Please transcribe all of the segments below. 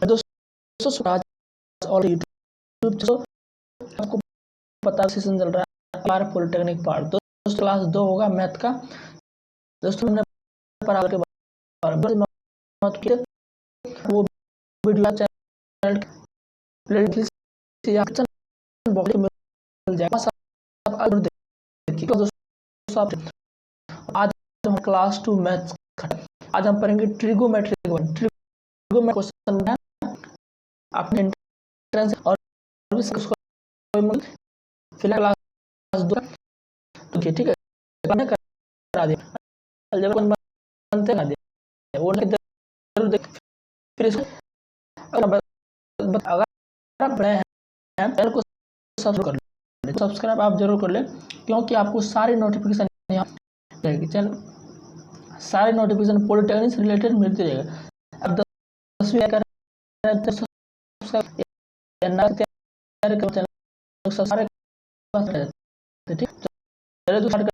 दोस्तों और यूट्यूब आपको पता सेशन चल रहा है हमारा पॉलिटेक्निक पार्ट। दोस्तों क्लास 2 होगा मैथ का। दोस्तों हमने पढ़ा के बारे में वो वीडियो चैनल प्लेलिस्ट बॉक्स में मिल जाएगा, सब आप देखिए। दोस्तों आज हम क्लास 2 मैथ, आज हम पढ़ेंगे ट्रिगोमेट्री क्वेश्चन है अपने एंट्रेंस और फिलहाल क्लास 2 ठीक है करा दे बनते ना दे वो जरूर देख। फिर इसको अगर आप बड़े हैं चैनल को सब्सक्राइब आप जरूर कर लें, क्योंकि आपको सारी नोटिफिकेशन यहाँ रहेगी। चैनल सारे नोटिफिकेशन पॉलिटेक्निक से रिलेटेड मिलती रहेगा। अब 10वीं कर सारे ठीक चलिए तो स्टार्ट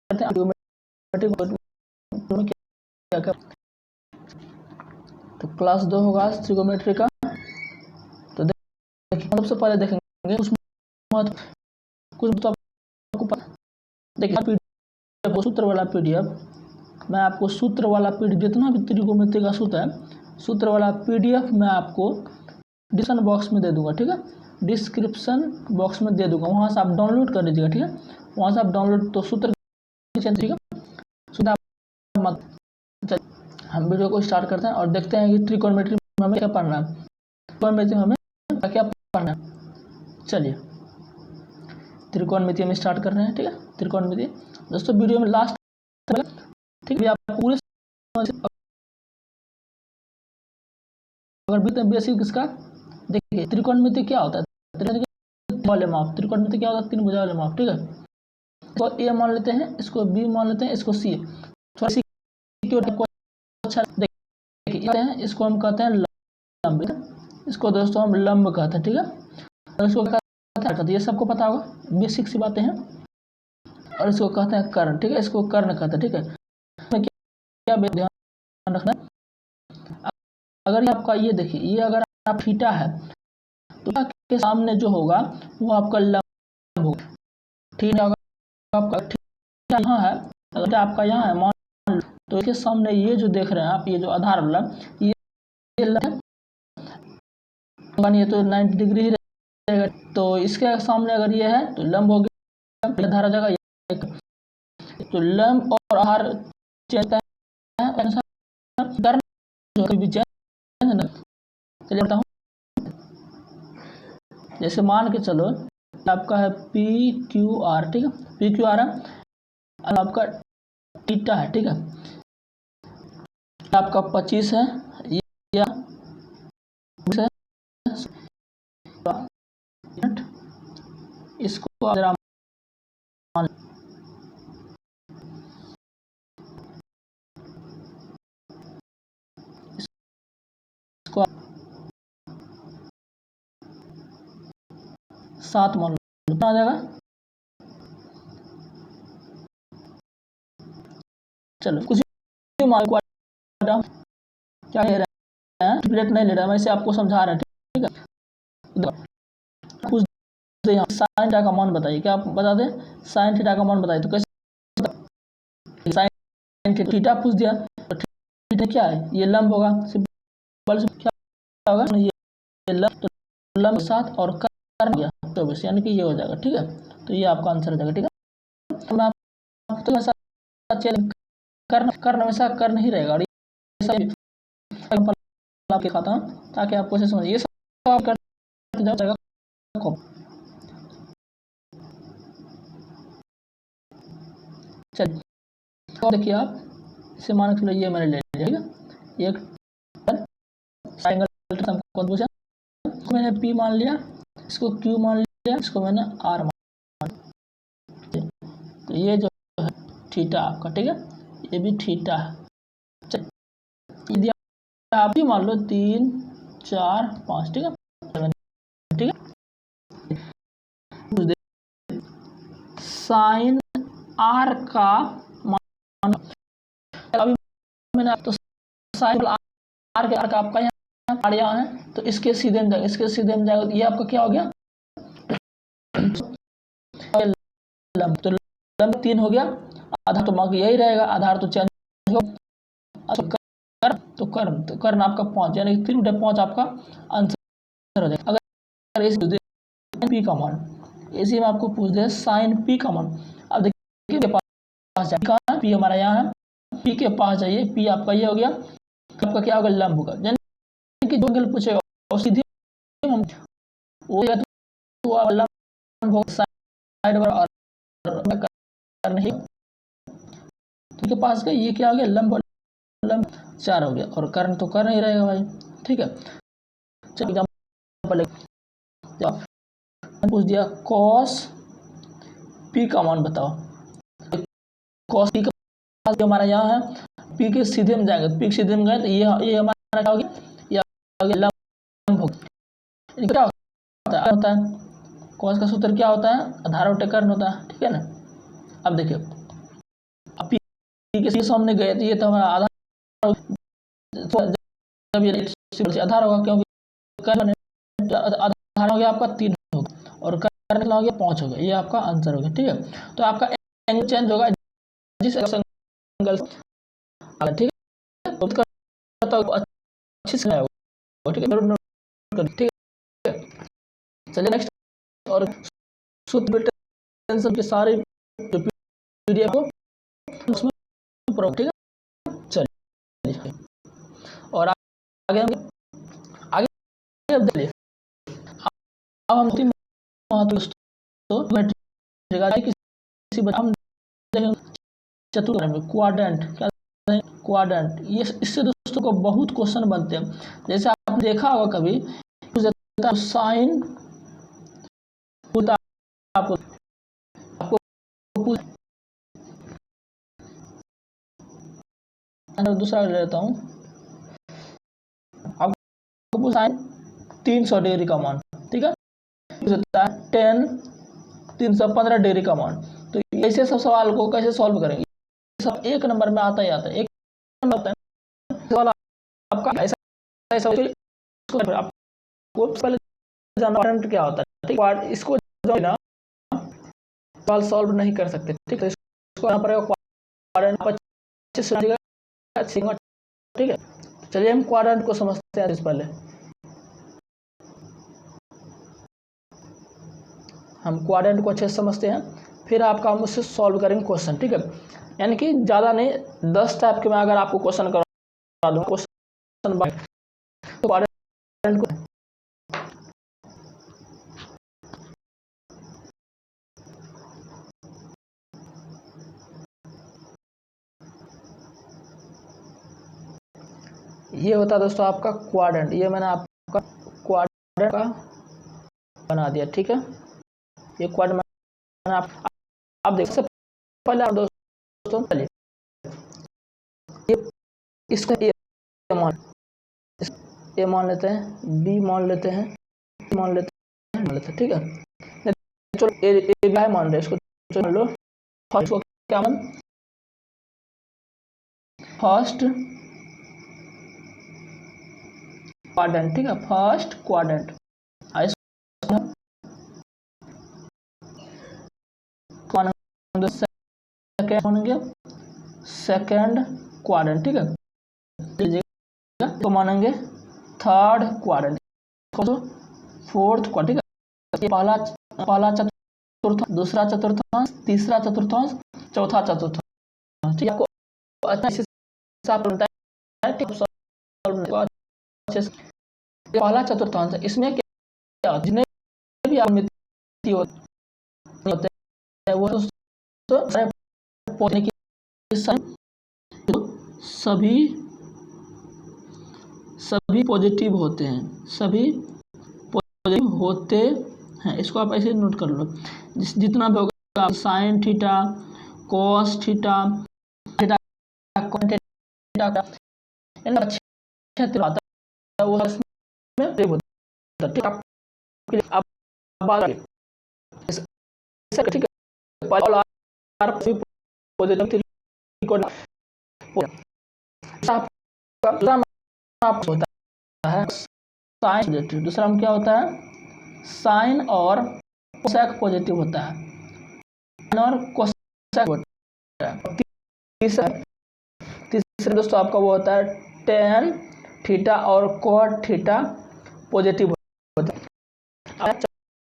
करते हैं। तो क्लास 2 होगा ट्रिगोमेट्री का। तो देखिए सबसे पहले देखेंगे कुछ तो आपको देखिए सूत्र वाला पीडीएफ मैं आपको सूत्र वाला पीडीएफ जितना भी त्रिकोणमिति का सूत्र है सूत्र वाला पीडीएफ मैं आपको डिस्क्रिप्शन बॉक्स में दे दूंगा। ठीक है, डिस्क्रिप्शन बॉक्स में दे दूंगा, वहां से आप डाउनलोड कर लीजिएगा। ठीक है, वहां से आप डाउनलोड तो सूत्र ठीक है सूत्र मत। हम वीडियो को स्टार्ट करते हैं और देखते हैं कि त्रिकोणमिति में हमें क्या पढ़ना है, त्रिकोणमिति में हमें क्या पढ़ना है। चलिए त्रिकोणमिति में स्टार्ट कर रहे हैं। ठीक है, त्रिकोणमिति दोस्तों वीडियो में लास्ट ठीक है आप पूरे अगर बेसिक इसका देखिए त्रिकोणमिति क्या होता है। त्रिकोणमिति क्या होता है, 3 भुजा वाले माप। ठीक है, तो ए मान लेते हैं, इसको बी मान लेते हैं, इसको सी। अच्छा देखिए इसको हम कहते हैं लंब, इसको दोस्तों हम लंब कहते हैं। ठीक है, और इसको कहते हैं ये सबको पता होगा, बेसिक सी बातें हैं। और इसको कहते हैं कर्ण। ठीक है, इसको कर्ण कहते हैं। ठीक है, क्या ध्यान रखना, अगर आपका ये देखिए ये अगर आप थीटा है तो के सामने जो होगा वो आपका लंब होगा। ठीक है, आपका थीटा यहाँ है, अगर आपका यहाँ है मान तो इसके सामने ये जो देख रहे हैं आप, ये जो आधार वाला ये लंब ये तो 90 डिग्री ही रहेगा। तो इसके सामने अगर ये है तो लंब हो गया, आधार हो जाएगा। तो लंब और आधार चलता है चलता हूँ। जैसे मान के चलो आपका है पी क्यू आर। ठीक है, पी क्यू आर है और आपका थीटा है। ठीक है, आपका 25 है या इसको आप मान इसको 7 मान लो आ जाएगा। चलो कुछ मान को क्या ले रहे हैं, प्लेट नहीं ले रहा, मैं इसे आपको समझा रहा है। ठीक है, कुछ यहाँ साइन थीटा का मान बताइए, क्या आप बता दें साइन थीटा का मान बताइए। तो कैसे साइन थीटा पूछ दिया तो थीटा क्या है, ये लंब होगा, सिंपल क्या होगा ये लंब, तो लंब 7 और कर्ण गया 24 यानी कि ये हो जाएगा। ठीक है, तो ये आपका आंसर हो जाएगा। ठीक है, तो मैं कर्ण हमेशा कर्ण ही रहेगा और आपके खाता हूं ताकि आपको से समझिए सब आप करते जाएगा। चलिए तो देखिए आप इसे मान के ये मैंने ले लिया। एक ट्रायंगल कौन पूछा, मैंने पी मान लिया, इसको क्यू मान लिया, इसको मैंने आर मान लिया। तो ये जो है थीटा आपका। ठीक है, ये भी थीटा है। यदि आप भी मान लो 3 4 5। ठीक है, ठीक है, साइन आर का मान अभी मैंने तो साइन आर का आपका यहाँ आर यहाँ है तो इसके सीधे में जाएगा, इसके सीधे में जाएगा, तो ये आपका क्या हो गया लंब। तो लंब 3 हो गया, आधार तो बाकी यही रहेगा, आधार तो चेंज हो। तो कर्ण आपका 5 यानी 3/5 आपका आंसर हो जाएगा। अगर इस पी का मान, इसी में आपको पूछ दे साइन पी का मान, अब देखिए पास जाए पी हमारा यहाँ है, पी के पास जाइए, पी आपका ये हो गया, आपका क्या होगा लंब होगा, यानी कि जो एंगल पूछेगा और सीधे हम वो लंब होगा साइड और नहीं, तो के पास का ये क्या हो गया लंब 4 हो गया, और कर्ण तो कर्ण ही रहेगा भाई। ठीक है, चलिए एग्जांपल पूछ दिया कॉस पी का मान बताओ, कॉस पी का पास जो हमारा यहाँ है, पी के सीधे में जाएंगे, पी के सीधे में गए तो ये हमारा क्या हो गया, ये हो गया लंब हो गया। क्या होता है कॉस का सूत्र क्या होता है, आधार बटे कर्ण होता है, ठीक है ना। अब देखिए अब पी के सामने गए तो ये तो हमारा आधार, जब ये आधार होगा, क्योंकि आधार हो गया आपका 3 होगा और कर्ण हो गया 5 हो गया, ये आपका आंसर हो गया। ठीक है, तो आपका एंगल चेंज होगा जिस एंगल, ठीक है, तो अच्छे से होगा, ठीक है, ठीक है। चलिए नेक्स्ट, और शुद्ध टेंशन के सारे पीडीएफ को उसमें प्रूफ, ठीक है। चलिए और आगे अब देखिए, अब हम किसी हम चतुर्भुज में क्वाड्रेंट, क्या क्वाड्रेंट, ये इससे दोस्तों को बहुत क्वेश्चन बनते हैं। जैसे आपने देखा होगा कभी साइन होता आपको दूसरा ले लेता हूँ, आपको साइन 300 डिग्री का मान, ठीक है, 10 315 डिग्री का मान। तो ऐसे सब सवाल को कैसे सॉल्व करेंगे, सब एक नंबर में आता ही आता है, एक नंबर आता है सवाल आपका ऐसा आपको पहले जानना क्या होता है, ठीक है, इसको जो ना सवाल सॉल्व नहीं कर सकते, ठीक है, इसको यहाँ पर क्वाड्रेंट, ठीक है। चलिए हम क्वाड्रेंट को समझते हैं। इस पहले हम क्वाड्रेंट को अच्छे से समझते हैं, फिर आपका हम उससे सॉल्व करेंगे क्वेश्चन, ठीक है। यानी कि ज़्यादा नहीं 10 टाइप के मैं अगर आपको क्वेश्चन करवा दूँ, क्वेश्चन तो क्वाड्रेंट को ये होता है दोस्तों आपका क्वाड्रेंट, ये मैंने आपका क्वाड्रेंट का बना दिया, ठीक है। ये क्वाड्रेंट मैंने आप देखो, सबसे पहले आप दोस्तों चलिए ये इसको ए मान लेते हैं, बी मान लेते हैं, मान लेते हैं, ठीक है। चलो ए बी मान रहे इसको, चलो लो फर्स्ट को क्या मान, फर्स्ट क्वाड्रेंट, ठीक है, फर्स्ट क्वाड्रेंट, सेकेंड क्वाड्रेंट, ठीक है, तो मानेंगे थर्ड क्वाड्रेंट, फोर्थ क्वाड्रेंट, ठीक है, पहला चतुर्थांश, दूसरा चतुर्थांश, तीसरा चतुर्थांश, चौथा चतुर्थांश, ठीक है। आपको अच्छे से आप पहला चतुर्थांश, इसमें क्या जितने भी आमिति होते हैं वो तो पहुंचने की सभी पॉजिटिव होते हैं, सभी पॉजिटिव होते हैं, इसको आप ऐसे नोट कर लो। जितना भी होगा sine theta, cos theta, theta क्षेत्र आता है वो इसमें होता है, ठीक है। होता है साइन पॉजिटिव, दूसरा में क्या होता है साइन और कोसेक पॉजिटिव होता है, साइन और कोसेक होता है। तीसरा दोस्तों आपका वो होता है टेन थीटा और कॉट थीटा पॉजिटिव होता है।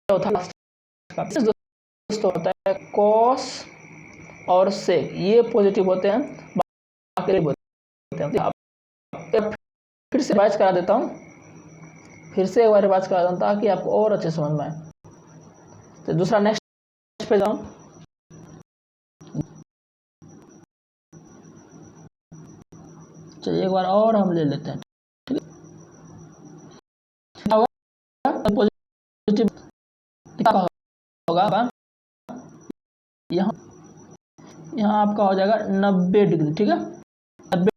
चौथा दोस्तों होता है कॉस और सेक, ये पॉजिटिव होते हैं, बाकी होते हैं। फिर से रिवाइज करा देता हूँ, फिर से एक बार रिवाइज करा देता हूँ ताकि आपको और अच्छे समझ में आए। तो दूसरा नेक्स्ट पे जाऊँ, चलिए एक बार और हम ले लेते हैं, ठीक है। पॉजिटिव होगा यहाँ आपका हो जाएगा 90 डिग्री, ठीक है, 90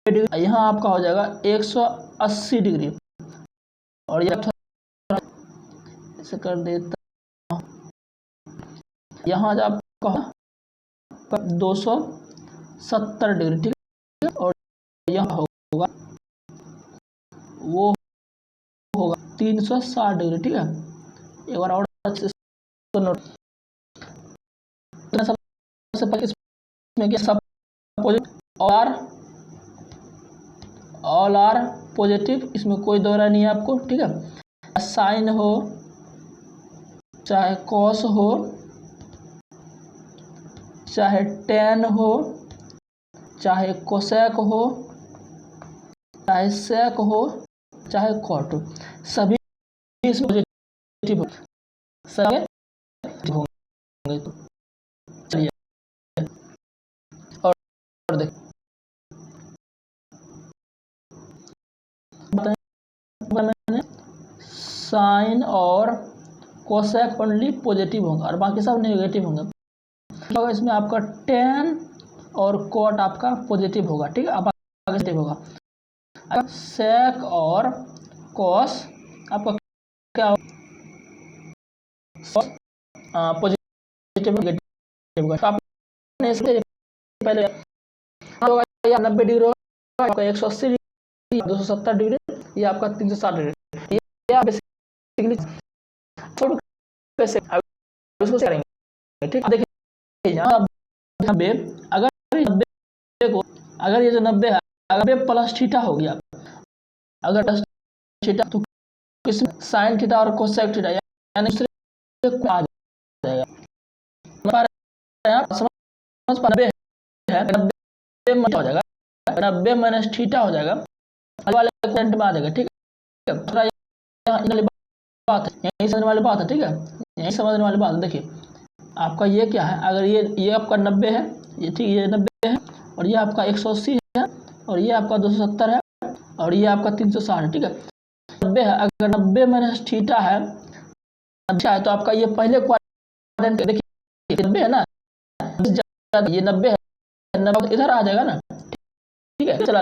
डिग्री। यहाँ आपका हो जाएगा 180 डिग्री, और यह थोड़ा ऐसे कर देता हूँ, यहाँ जब आपका 270 डिग्री, ठीक है, और यहाँ होगा वो होगा 360 डिग्री, ठीक है। एक बार और अच्छे से नोट, सबसे पहले इसमें क्या सब पॉजिटिव ऑल आर पॉजिटिव, इसमें कोई दोहरा नहीं है आपको, ठीक है। साइन हो चाहे कॉस हो चाहे टेन हो चाहे कोसेक हो चाहे सेक हो चाहे कॉट हो, सभी इसमें पॉजिटिव सभी होंगे। तो चलिए और देख मैंने साइन और कोसेक ओनली पॉजिटिव होंगे और बाकी सब नेगेटिव होंगे। क्या होगा इसमें आपका टेन और कॉट आपका पॉजिटिव होगा, ठीक है, आपका पॉजिटिव होगा। अगर सेक और कॉस आपका क्या होगा पॉजिटिव नेगेटिव होगा। तो आपने इससे पहले होगा 90 डिग्री होगा, आपका 180 डिग्री, 270 डिग्री, ये आपका 360 डिग्री, ये आप बेसिकली कैसे उसको करेंगे, ठीक है। देखिए यहाँ 90, अगर 90 को अगर ये जो 90 है अगर 90 प्लस थीटा हो गया, अगर प्लस थीटा तो इसमें साइन थीटा और कोसेक थीटा यानी दूसरे को आ जाएगा। समझ पा 90 है, 90 हो जाएगा, 90 माइनस थीटा हो जाएगा, वाले करंट में आ जाएगा, ठीक है। थोड़ा यहाँ बात है, यही समझने वाली बात है, ठीक है, यही समझने वाली बात है। देखिए आपका ये क्या है, अगर ये आपका 90 है, ये ठीक ये 90 है, और ये आपका 180 है, और ये आपका 270 है, और ये आपका 360 है, ठीक है। 90 है, अगर 90 माइनस थीटा है अच्छा है तो आपका ये पहले क्वाड्रेंट, देखिए 90 है ना, ये 90 है, 90 इधर आ जाएगा ना, ठीक है, चला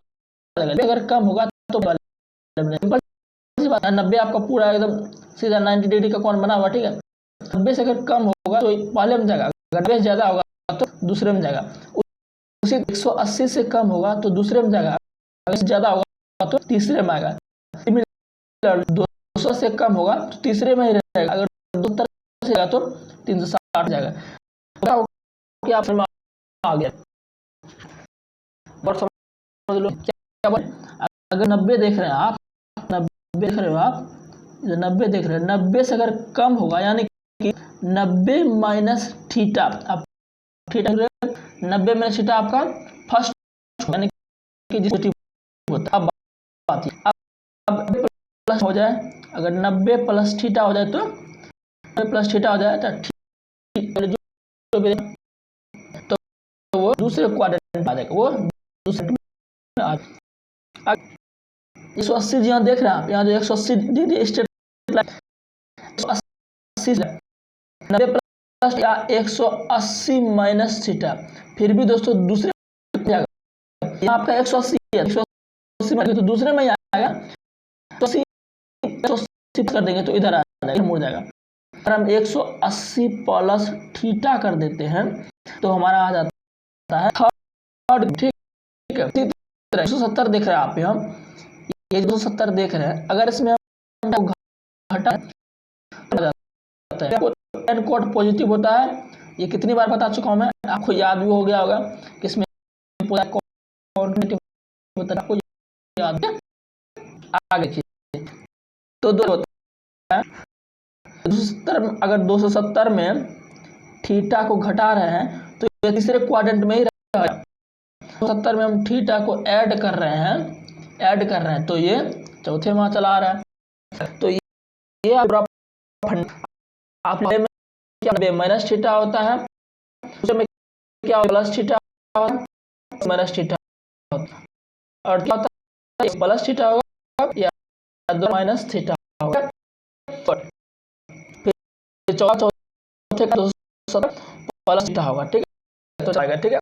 जाएगा। अगर कम होगा तो 90 आपका पूरा एकदम सीधा 90 डिग्री का कोण बना हुआ, ठीक है। 90 से अगर कम होगा तो पहले में जाएगा, अगर 90 ज्यादा होगा तो दूसरे में जाएगा, उसी 180 से कम होगा तो दूसरे में जाएगा, अगर ज्यादा होगा तो तीसरे में आएगा। 200 से कम होगा तो तीसरे में ही रहेगा, अगर 270 से जाएगा तो 360 जाएगा। क्या आप आ गया और समझ लो क्या बोले, अगर 90 देख रहे हैं आप, 90 देख रहे हो आप, 90 देख रहे हैं, 90 से अगर कम होगा यानी कि 90 माइनस थीटा, आप थीटा 90 माइनस थीटा आपका फर्स्ट यानी कि जिस होता है बात अब प्लस हो जाए, अगर 90 प्लस थीटा हो जाए तो प्लस थीटा हो जाए तो वो दूसरे क्वाड्रेंट आ जाएगा, वो दूसरे में आ 180 यहाँ देख रहे हैं आप, यहाँ जो 180 डिग्री स्ट्रेट लाइन 90 प्लस या 180 माइनस थीटा, फिर भी दोस्तों दूसरे यहाँ आपका 180 है, 180 तो दूसरे में ही आएगा, तो 180 कर देंगे तो इधर आ जाएगा, मुड़ जाएगा। अगर हम 180 प्लस थीटा कर देते हैं तो हमारा आ जाता है थर्ड, ठीक है। 170 देख रहे हैं आप, हम ये 270 देख रहे हैं, अगर इसमें घटा जाता है। टेन कोट पॉजिटिव होता है, ये कितनी बार बता चुका हूँ मैं, आपको याद भी हो गया होगा कि इसमें पूरा नेगेटिव होता है, आपको याद है। आगे देखिए, तो 2 होता है 270, अगर 270 में थीटा को घटा रहे हैं तो ये तीसरे क्वाड्रेंट में ही रहेगा। 270 में हम थीटा को ऐड कर रहे हैं तो ये चौथे में चला रहा है। तो ये आप में क्या माइनस थीटा होता है, उसमें क्या प्लस थीटा माइनस थीटा होता है, और क्या होता है प्लस थीटा होगा या दो माइनस थीटा होगा। फिर चौथे का 270 प्लस थीटा होगा, ठीक है, तो जाएगा, ठीक है।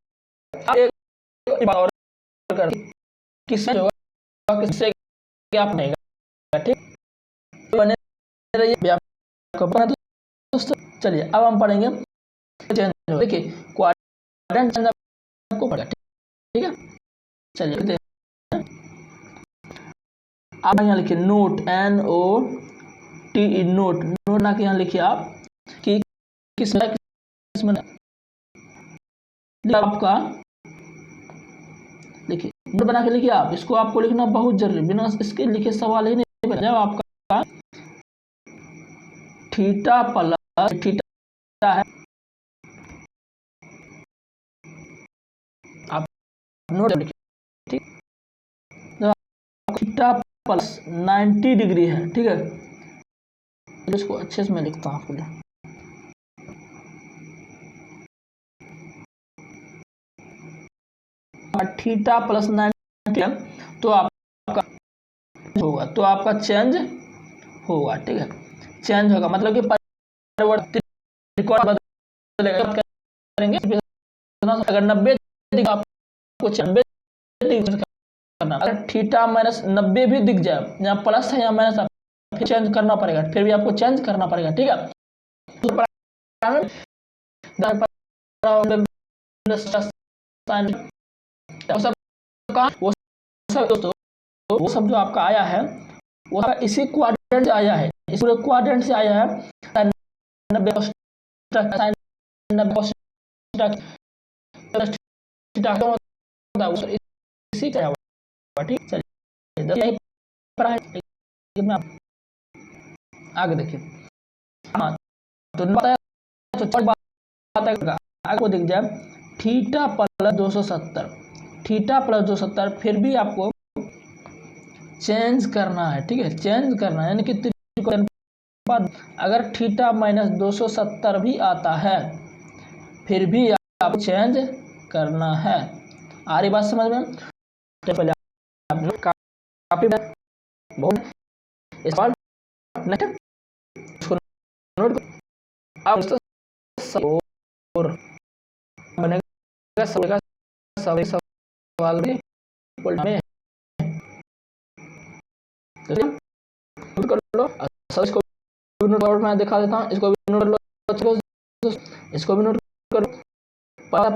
अब एक बार और कर, किससे होगा, किससे गैप नहीं होगा, ठीक बने रहिए आपको पता दोस्तों। चलिए अब हम पढ़ेंगे चेंज, देखिए क्वाड्रेंट चेंज आपको पढ़ा, ठीक है। चलिए देखते हैं, आप यहाँ लिखिए नोट NOTE नोट ना के यहाँ लिखिए आप कि किसमें आपका लिखिए नोट बना के लिखिए आप, इसको आपको लिखना बहुत जरूरी, बिना इसके लिखे सवाल ही नहीं बना। जब आपका थीटा प्लस थीटा है, आप नोट लिखिए, ठीक, जब थीटा प्लस 90 डिग्री है, ठीक है, तो इसको अच्छे से मैं लिखता हूँ आपके लिए। थीटा प्लस 90 तो आपका होगा, तो आपका चेंज होगा, ठीक है, चेंज होगा मतलब कि परिवर्तित बदलेगा करेंगे। अगर 90 आपको 90 करना, अगर थीटा माइनस 90 भी दिख जाए, यहाँ प्लस है या माइनस, फिर चेंज करना पड़ेगा, फिर भी आपको चेंज करना पड़ेगा, ठीक है। वो सब जो आपका आया है वो इसी क्वाड्रेंट से आया है, इस पूरे क्वाड्रेंट से आया है। 90 इसी का हुआ, ठीक, चलिए आगे देखिए। हाँ तो बताया, तो बात आपको दिख जाए थीटा प्लस 270, थीटा प्लस 270, फिर भी आपको चेंज करना है, ठीक है, चेंज करना है, यानी कि अगर थीटा माइनस 270 भी आता है फिर भी आपको चेंज करना है। आ रही बात समझ में? तो पहले आप काफी बहुत इस बार नोट अब बनेगा सवाल भी में नोट कर लो, इसको भी नोट आउट मैं दिखा देता हूँ, इसको भी नोट कर लो, इसको भी नोट करो। पहले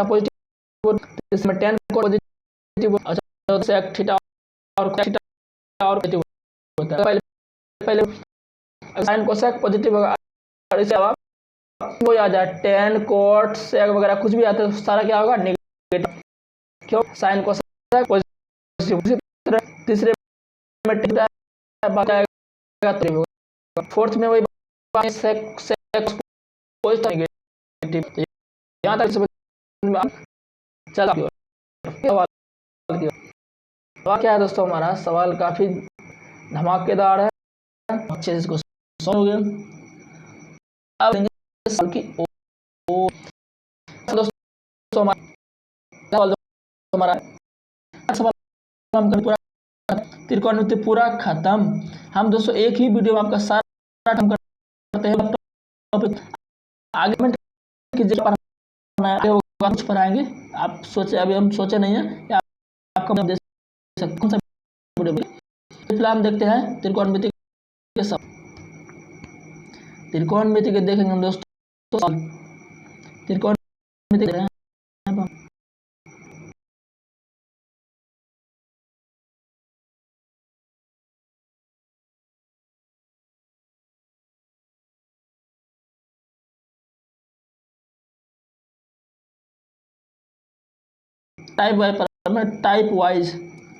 पॉजिटिव, इसमें 10 पॉजिटिव, अच्छा सेक थीटा और पॉजिटिव होता है। पहले साइन कोसेक पॉजिटिव होगा, और इसके अलावा वो आ जाए 10 कोट सेक वगैरह कुछ भी आता है सारा क्या होगा नेगेटिव, क्यों साइन कोसेक पॉजिटिव। तीसरे में थीटा बताएगा, फोर्थ में वही सेक पॉजिटिव नेगेटिव। यहाँ तक चला सवाल क्या है दोस्तों, हमारा सवाल काफी धमाकेदार है, अच्छे से इसको समझोगे। अब सवाल की दोस्तों हमारा सवाल हम पूरा त्रिकोणमिति पूरा खत्म। हम दोस्तों एक ही वीडियो में आपका सारा खत्म करते हैं टॉपिक, आगे में कुछ पढ़ाएंगे, आप सोचे अभी हम सोचे नहीं है आपको दे सकते कौन सा वीडियो। फिलहाल हम देखते हैं त्रिकोणमिति के सब, त्रिकोणमिति के देखेंगे हम दोस्तों, त्रिकोणमिति टाइप वाइज पढ़ा मैं, टाइप वाइज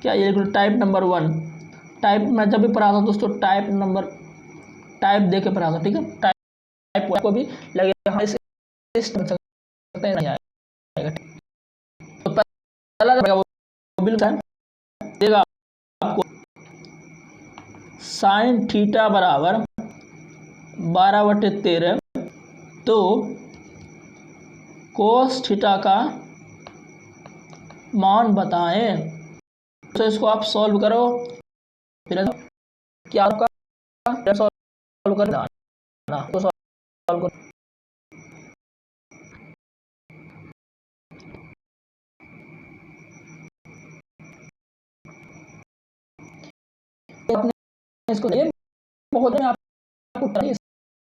क्या ये टाइप नंबर 1, टाइप मैं जब भी पढ़ा था दोस्तों टाइप दे के पढ़ा था, ठीक है। टाइप को भी लगे हाँ इस सकते हैं, नहीं आएगा। तो पहला वो बिल्कुल देगा आपको साइन थीटा बराबर 12/13, तो कोस थीटा का मान बताएं। तो इसको आप सॉल्व करो, फिर क्या आपका सॉल्व कर ना तो सॉल्व करो। आपने इसको ये बहुत में आपको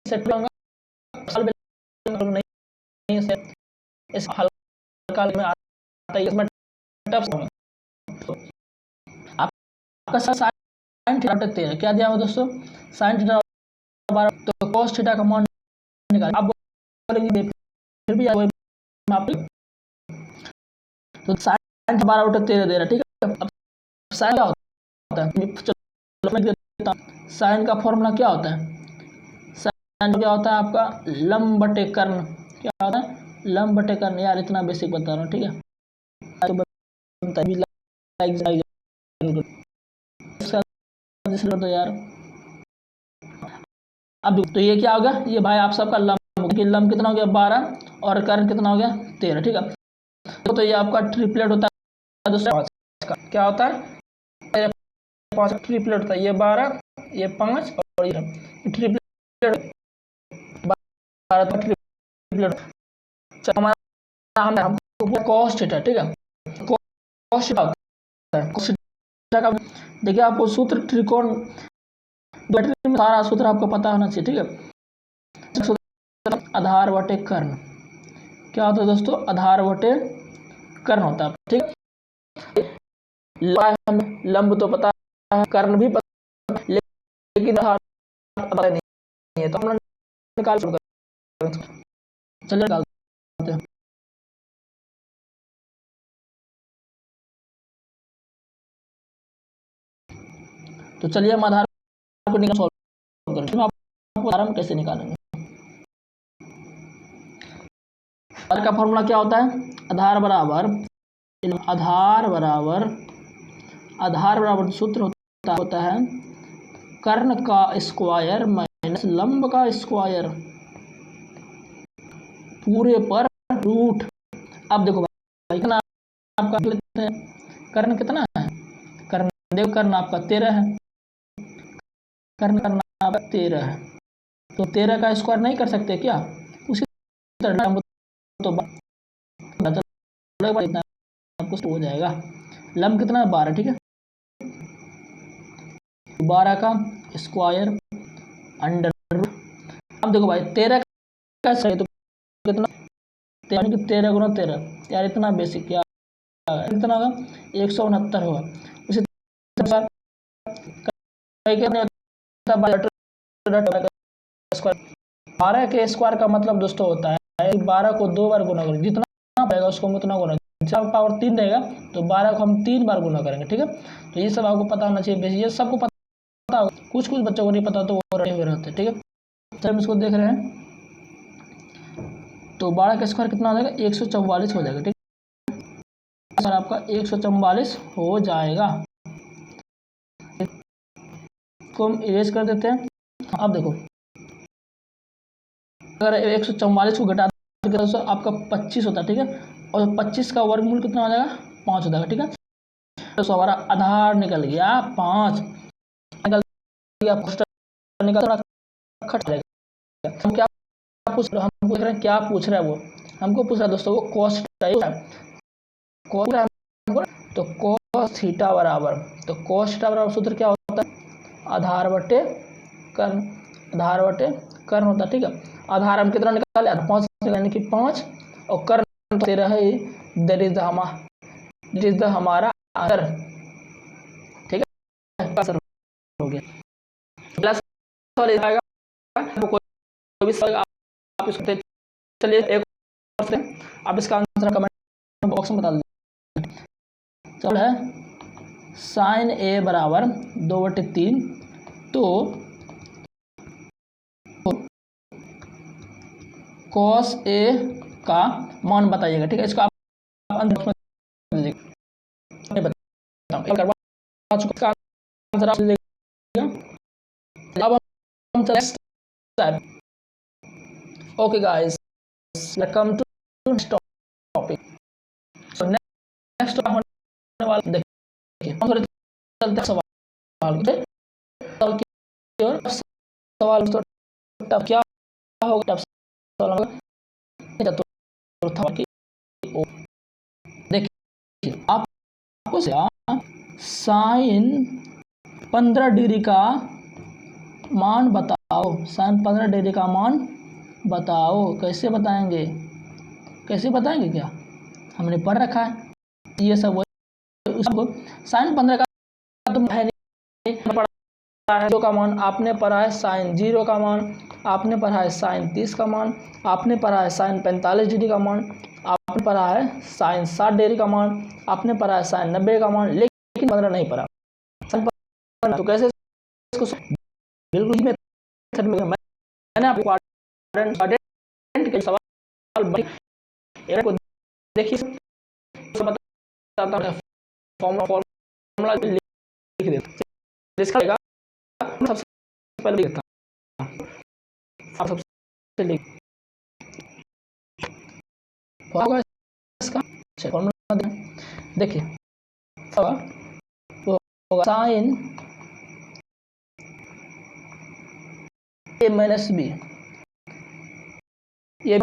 सेट होगा, साल नहीं से इस हल्का में आता है, इसमें टफ होगा। तो आपका साइन थीटा 13 क्या दिया हुआ दोस्तों, साइन थीटा 12, तो कॉस थीटा का मान निकाल। आप बोलेंगे फिर भी आप तो साइन 12/13 दे रहा है, ठीक है। अब साइन क्या होता है, चलो मैं देता हूं। साइन का फॉर्मूला क्या होता है, साइन क्या होता है आपका लंब बटे कर्ण, क्या होता है लंब बटे कर्ण। यार इतना बेसिक बता रहा हूँ, ठीक है। तो बनता है तो यार अब तो ये क्या होगा, ये भाई आप सबका लंब कितना हो गया 12 और कर्ण कितना हो गया 13, ठीक है। तो ये आपका ट्रिपलेट होता है दूसरा का क्या होता है 5 ट्रिपलेट होता है, ये 12 ये 5 और ये ट्रिपलेट 12 का ट्रिपलेट। हमारा हमको कॉस्ट थीटा, ठीक है। कॉस्ट थीटा होता है, कॉस्ट थीटा का देखिए आपको सूत्र त्रिकोण में सारा सूत्र आपको पता होना चाहिए, ठीक है। आधार बटे कर्ण क्या होता है दोस्तों, आधार बटे कर्ण होता है, ठीक है। लंब तो पता है, कर्ण भी पता है, लेकिन आधार पता नहीं है, तो हम निकाल चलिए निकालते हैं। तो चलिए हम आधार को निकाल सॉल्व करते हैं। आपको आधार कैसे निकालेंगे, आधार का फॉर्मूला क्या होता है, आधार बराबर सूत्र होता है कर्ण का स्क्वायर माइनस लंब का स्क्वायर पूरे पर रूट। अब देखो भाई कितना आपका लेते हैं, कर्ण कितना है, कर्ण देखो कर्ण आपका 13 है, कर्ण आपका 13 है, तो 13 का स्क्वायर नहीं कर सकते क्या, उसी तरह तो इतना आपको हो जाएगा। लंब कितना है 12, ठीक है। 12 का स्क्वायर अंडर रूट। अब देखो भाई 13 का सही तो कितना, यानी कि 13 गुना 13 यार इतना बेसिक क्या कितना होगा 169 होगा। उसी तरह 12 के स्क्वायर का मतलब दोस्तों होता है 12 को 2 बार गुना करेंगे, जितना पाएगा उसको हम उतना गुना, जब पावर 3 रहेगा तो 12 को हम 3 बार गुना करेंगे, ठीक है। तो ये सब आपको पता होना चाहिए, ये सबको पता होगा, कुछ बच्चों को नहीं पता तो वो रहे हुए रहते, ठीक है। चलिए हम इसको देख रहे हैं, तो 12 का स्क्वायर कितना हो जाएगा 144 हो जाएगा, ठीक है। सर आपका 144 हो जाएगा, को हम इरेज कर देते हैं। अब देखो अगर 144 को घटा तो आपका 25 होता है, ठीक है। और 25 का वर्गमूल कितना हो जाएगा 5 हो जाएगा, ठीक है। तो हमारा आधार निकल गया 5, निकल गया निकल खट जाएगा। हम क्या पूछ रहे हैं, हम पूछ रहे हैं क्या पूछ रहा है वो, हमको पूछ रहा है दोस्तों वो कॉस तो कॉस थीटा बराबर, तो कॉस थीटा बराबर सूत्र क्या होता है आधार बटे कर्ण, आधार बटे कर्ण होता है, ठीक है। आधार हम कितना निकाले 5 यानी कि 5 और कर्ण 13 है, दैट इज द हमारा आंसर, ठीक है। आंसर हो गया प्लस वाले आएगा कोई भी सवाल आप इसको चलिए एक और से आप इसका आंसर कमेंट बॉक्स में बता दें। तो है साइन ए बराबर 2/3। तो कॉस ए का मान बताइएगा, ठीक है। इसको आप अंदर में बताऊं, आंसर आप लीजिएगा। अब हम next step. Okay guys, welcome to next topic. So next होने वाला देखिए, हम थोड़े चलते सवाल की ओर। सवाल तो टफ क्या होगा, टफ सवाल होगा। देखिए आपको साइन 15 डिग्री का मान बताओ। साइन 15 डिग्री का मान बताओ। कैसे बताएंगे, कैसे बताएंगे? क्या हमने पढ़ रखा है ये सब। साइन 15 का तुम है नहीं पढ़ा है। 0 का मान आपने पढ़ा है, साइन 0 का मान आपने पढ़ा है, साइन 30 का मान आपने पढ़ा है, साइन 45 डिग्री का मान आपने पढ़ा है, साइन 60 डिग्री का मान आपने पढ़ा है, साइन 90 का मान, लेकिन 15 नहीं पढ़ा। तो कैसे इसको बिल्कुल मेथड में मैंने आपको के सवाल को देखिए, बताता हूं, फॉर्मूला लिख देता हूं। इसका सबसे पहले लिखता हूं, आप सबसे लिख होगा इसका फॉर्मूला। देखिए होगा साइन ए माइनस बी, ये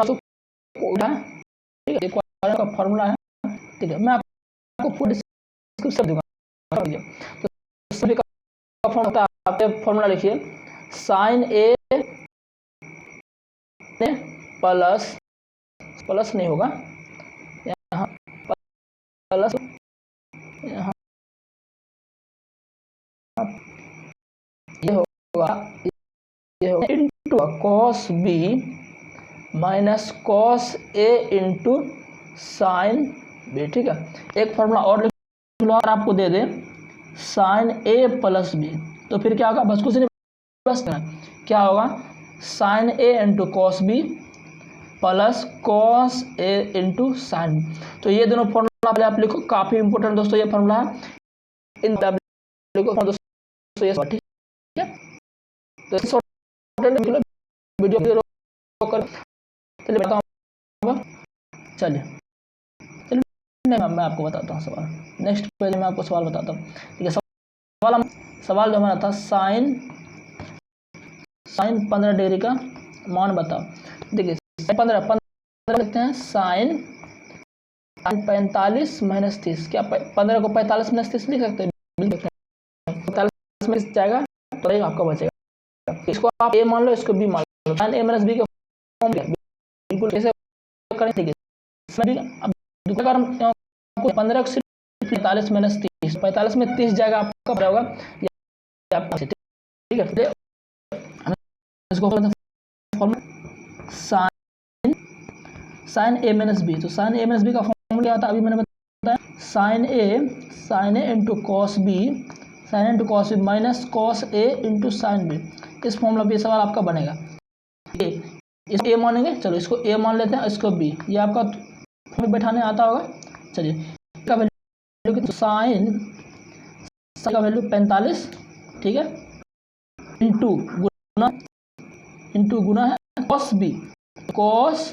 ठीक है, का फॉर्मूला है। ठीक है, मैं आपको पूरा डिस्क्रिप्शन दूंगा। तो सभी का फॉर्मूला लिखिए, साइन ए प्लस प्लस नहीं होगा यहाँ, प्लस यहाँ ये होगा into cos B minus cos A into sine B. ठीक है, एक फॉर्मूला और और आपको दे दे साइन ए प्लस बी, तो फिर क्या होगा? बस कुछ नहीं, बस क्या होगा? Sine A into cos B plus cos A into sine. तो ये दोनों फॉर्मूला पहले आप लिखो, काफी इंपोर्टेंट दोस्तों ये फॉर्मूला है। इन लिखो दोस्तों, ये ठीक है। तो वीडियो चलिए बताऊँ, चलिए मैं आपको बताता हूँ सवाल। नेक्स्ट पेज में आपको सवाल बताता हूँ। ठीक है, सवाल जो हमारा था, साइन 15 डिग्री का मान बताओ। देखिए 15 लिखते हैं, साइन 45 माइनस 30। क्या 15 को 45 माइनस 30 लिख सकते हैं? 45 में जाएगा तो आपका बचेगा। इसको आप ए मान लो, इसको बी मान लो। साइन ए माइनस बी का फॉर्म बिल्कुल कैसे करें? ठीक है, अब अगर 15 को 45 माइनस 30, 45 में 30 जाएगा, आपका क्या होगा? ठीक है, इसको साइन ए माइनस बी। तो साइन ए माइनस बी का फॉर्मूला क्या था? अभी मैंने बताया, sine A into cos B, sine into cos B minus cos A into sine B. इस फॉर्मूला पे सवाल आपका बनेगा। इसको ए मानेंगे, चलो इसको ए मान लेते हैं, इसको बी। ये आपका बैठाने आता होगा। चलिए का वैल्यू, साइन का वैल्यू 45, ठीक है, इंटू गुना है cos B, cos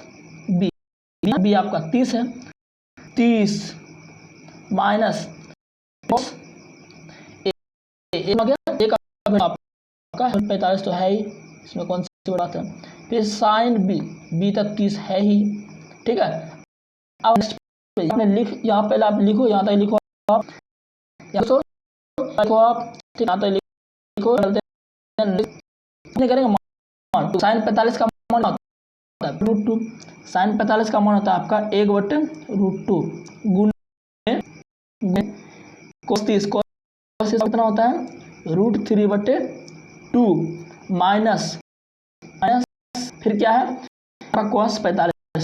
B, B आपका 30 है, 30 माइनस कॉस ए आ गया, एक आपका 45 तो है ही, इसमें कौन सी बात है। फिर साइन बी तक 30 है ही। ठीक है, अब आपने यहाँ पहले आप लिखो, यहाँ तक लिखो आप, लिखो आप, ठीक, यहाँ तक लिखो, करेंगे मान। साइन 45 का मान होता है √2, साइन 45 का मान होता है आपका 1/√2 गुणे कोस 30 कितना होता है? √3/2 माइनस फिर क्या है आपका? cos 45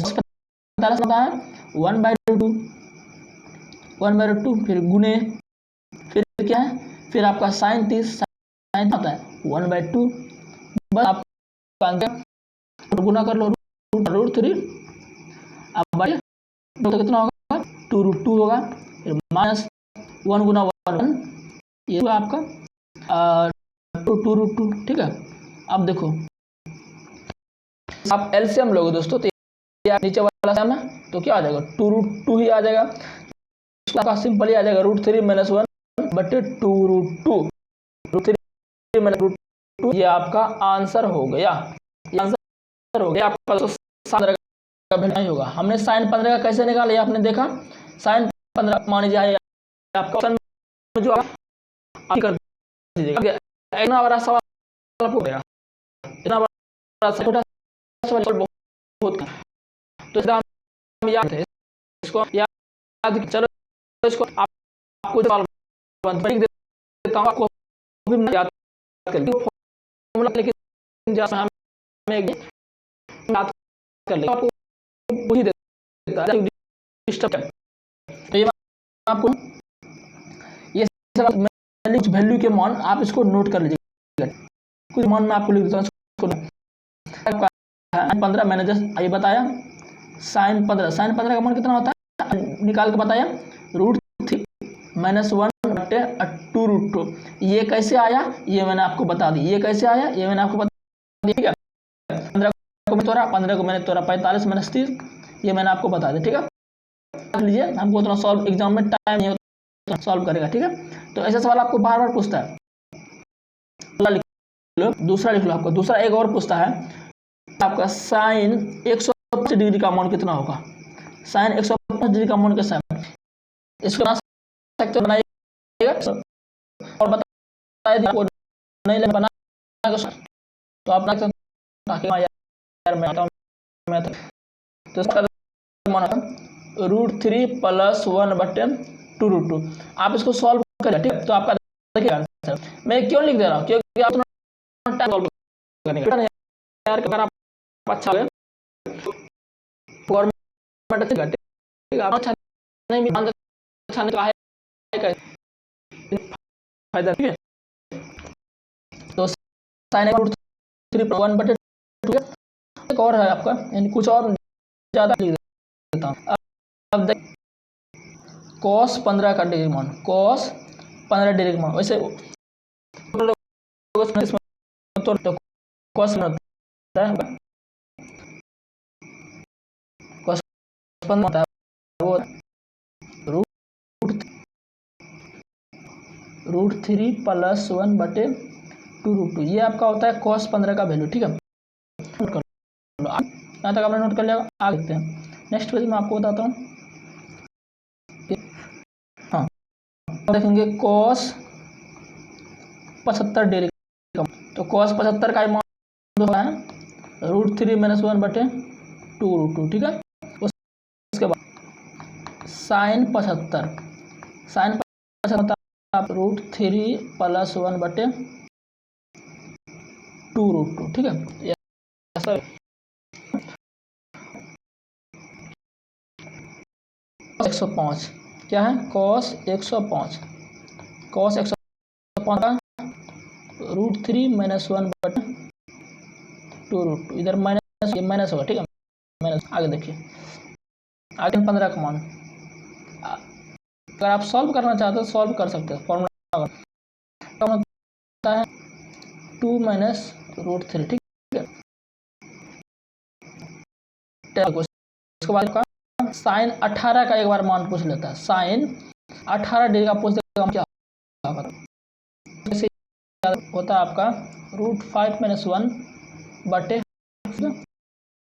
होता है 1/2 1/2 फिर गुने, फिर क्या है, फिर आपका साइन 30, साइन आता है 1/2, बस आपका आंसर गुना कर लो √3। अब बढ़िया तो कितना होगा 2√2 होगा, फिर -1 गुना 1 ये हुआ आपका 2√2। ठीक है, अब देखो आप एलसीएम लोगे दोस्तों तो नीचे वाला सम है तो क्या आ जाएगा 2√2 ही आ जाएगा, आपका सिंपल ही आ जाएगा √3 - 1 बटे 2√2, √3 - √2 ये आपका आंसर हो गया। ये आंसर हो गया आपका। तो साइन 15 का वैल्यू नहीं होगा। हमने साइन 15 का कैसे निकाला ये आपने देखा, साइन 15 मान लीजिए आपका ऑप्शन में जो आप कर दीजिएगा। इतना बड़ा सवाल आपको देगा, इतना बड़ा छोटा सवाल बहुत तो इसका हम याद है, इसको याद चलो इसको आपको सवाल लिख देता हूँ, आपको भी याद कर लीजिए फॉर्मूला, लेकिन जैसे हमें याद कर लेंगे आपको वही देता है डिस्टर्ब है। तो ये आपको ये कुछ वैल्यू के मान आप इसको नोट कर लीजिएगा, कुछ मान में आपको लिख देता हूँ। 15 मैंने जस्ट ये बताया, साइन 15 का मान कितना होता है निकाल के बताया √3 - 1 बटे 2√2। ये कैसे आया ये मैंने आपको बता दी, ये कैसे आया ये मैंने आपको बता दिया। ठीक है, 15 को मैंने तोड़ा 45 - 30 ये मैंने आपको बता दिया। ठीक है, लीजिए हमको उतना सॉल्व एग्जाम में टाइम नहीं होता सॉल्व करेगा। ठीक है, तो ऐसा सवाल आपको बार बार पूछता है। दूसरा लिख लो, आपको दूसरा एक और पूछता है आपका साइन 180 डिग्री का मान कितना होगा, साइन 180 डिग्री का मान कैसा है, इसको बनाइएगा और बताइए नहीं बना तो आप यार मैं तो इसका मान √3 + 1 बटे 2√2। आप इसको सॉल्व करें। ठीक है, तो आपका देखिए आंसर मैं क्यों लिख दे रहा हूँ, क्योंकि आप टाइम सॉल्व करने का यार, अगर आप अच्छा है गवर्नमेंट अच्छी घटे, आप अच्छा नहीं भी अच्छा नहीं तो है फायदा। ठीक है, तो साइन √3 + 1 बटे 2 एक और है आपका, यानी कुछ और ज्यादा लिख देता हूँ। अब देख cos 15 का डिग्री मान, cos 15 डिग्री का मान वैसे तो cos होता है cos 15 होता है वो √3 + 1 बटे 2√2 ये आपका होता है cos 15 का वैल्यू। ठीक है, नोट कर लो, यहाँ तक आपने नोट कर लिया। आगे देखते हैं नेक्स्ट पेज में आपको बताता हूँ। हाँ देखेंगे cos 75 डिग्री का, तो cos 75 का मान है √3 - 1 बटे 2√2। ठीक है, उसके बाद साइन 75 आप √3 + 1 बटे 2√2। ठीक है, ऐसा 105 क्या है cos 105 का √3 - 1 बटे 2√2, इधर माइनस ये माइनस होगा। ठीक है, माइनस। आगे देखिए आगे 15 का मान अगर आप सॉल्व करना चाहते हो सॉल्व कर सकते हैं। फॉर्मूला होता है 2 - √3। ठीक है, उसके बाद का साइन 18 का एक बार मान पूछ लेता है, साइन 18 डिग्री का पूछ देगा हम क्या होता है आपका √5 - 1 बटे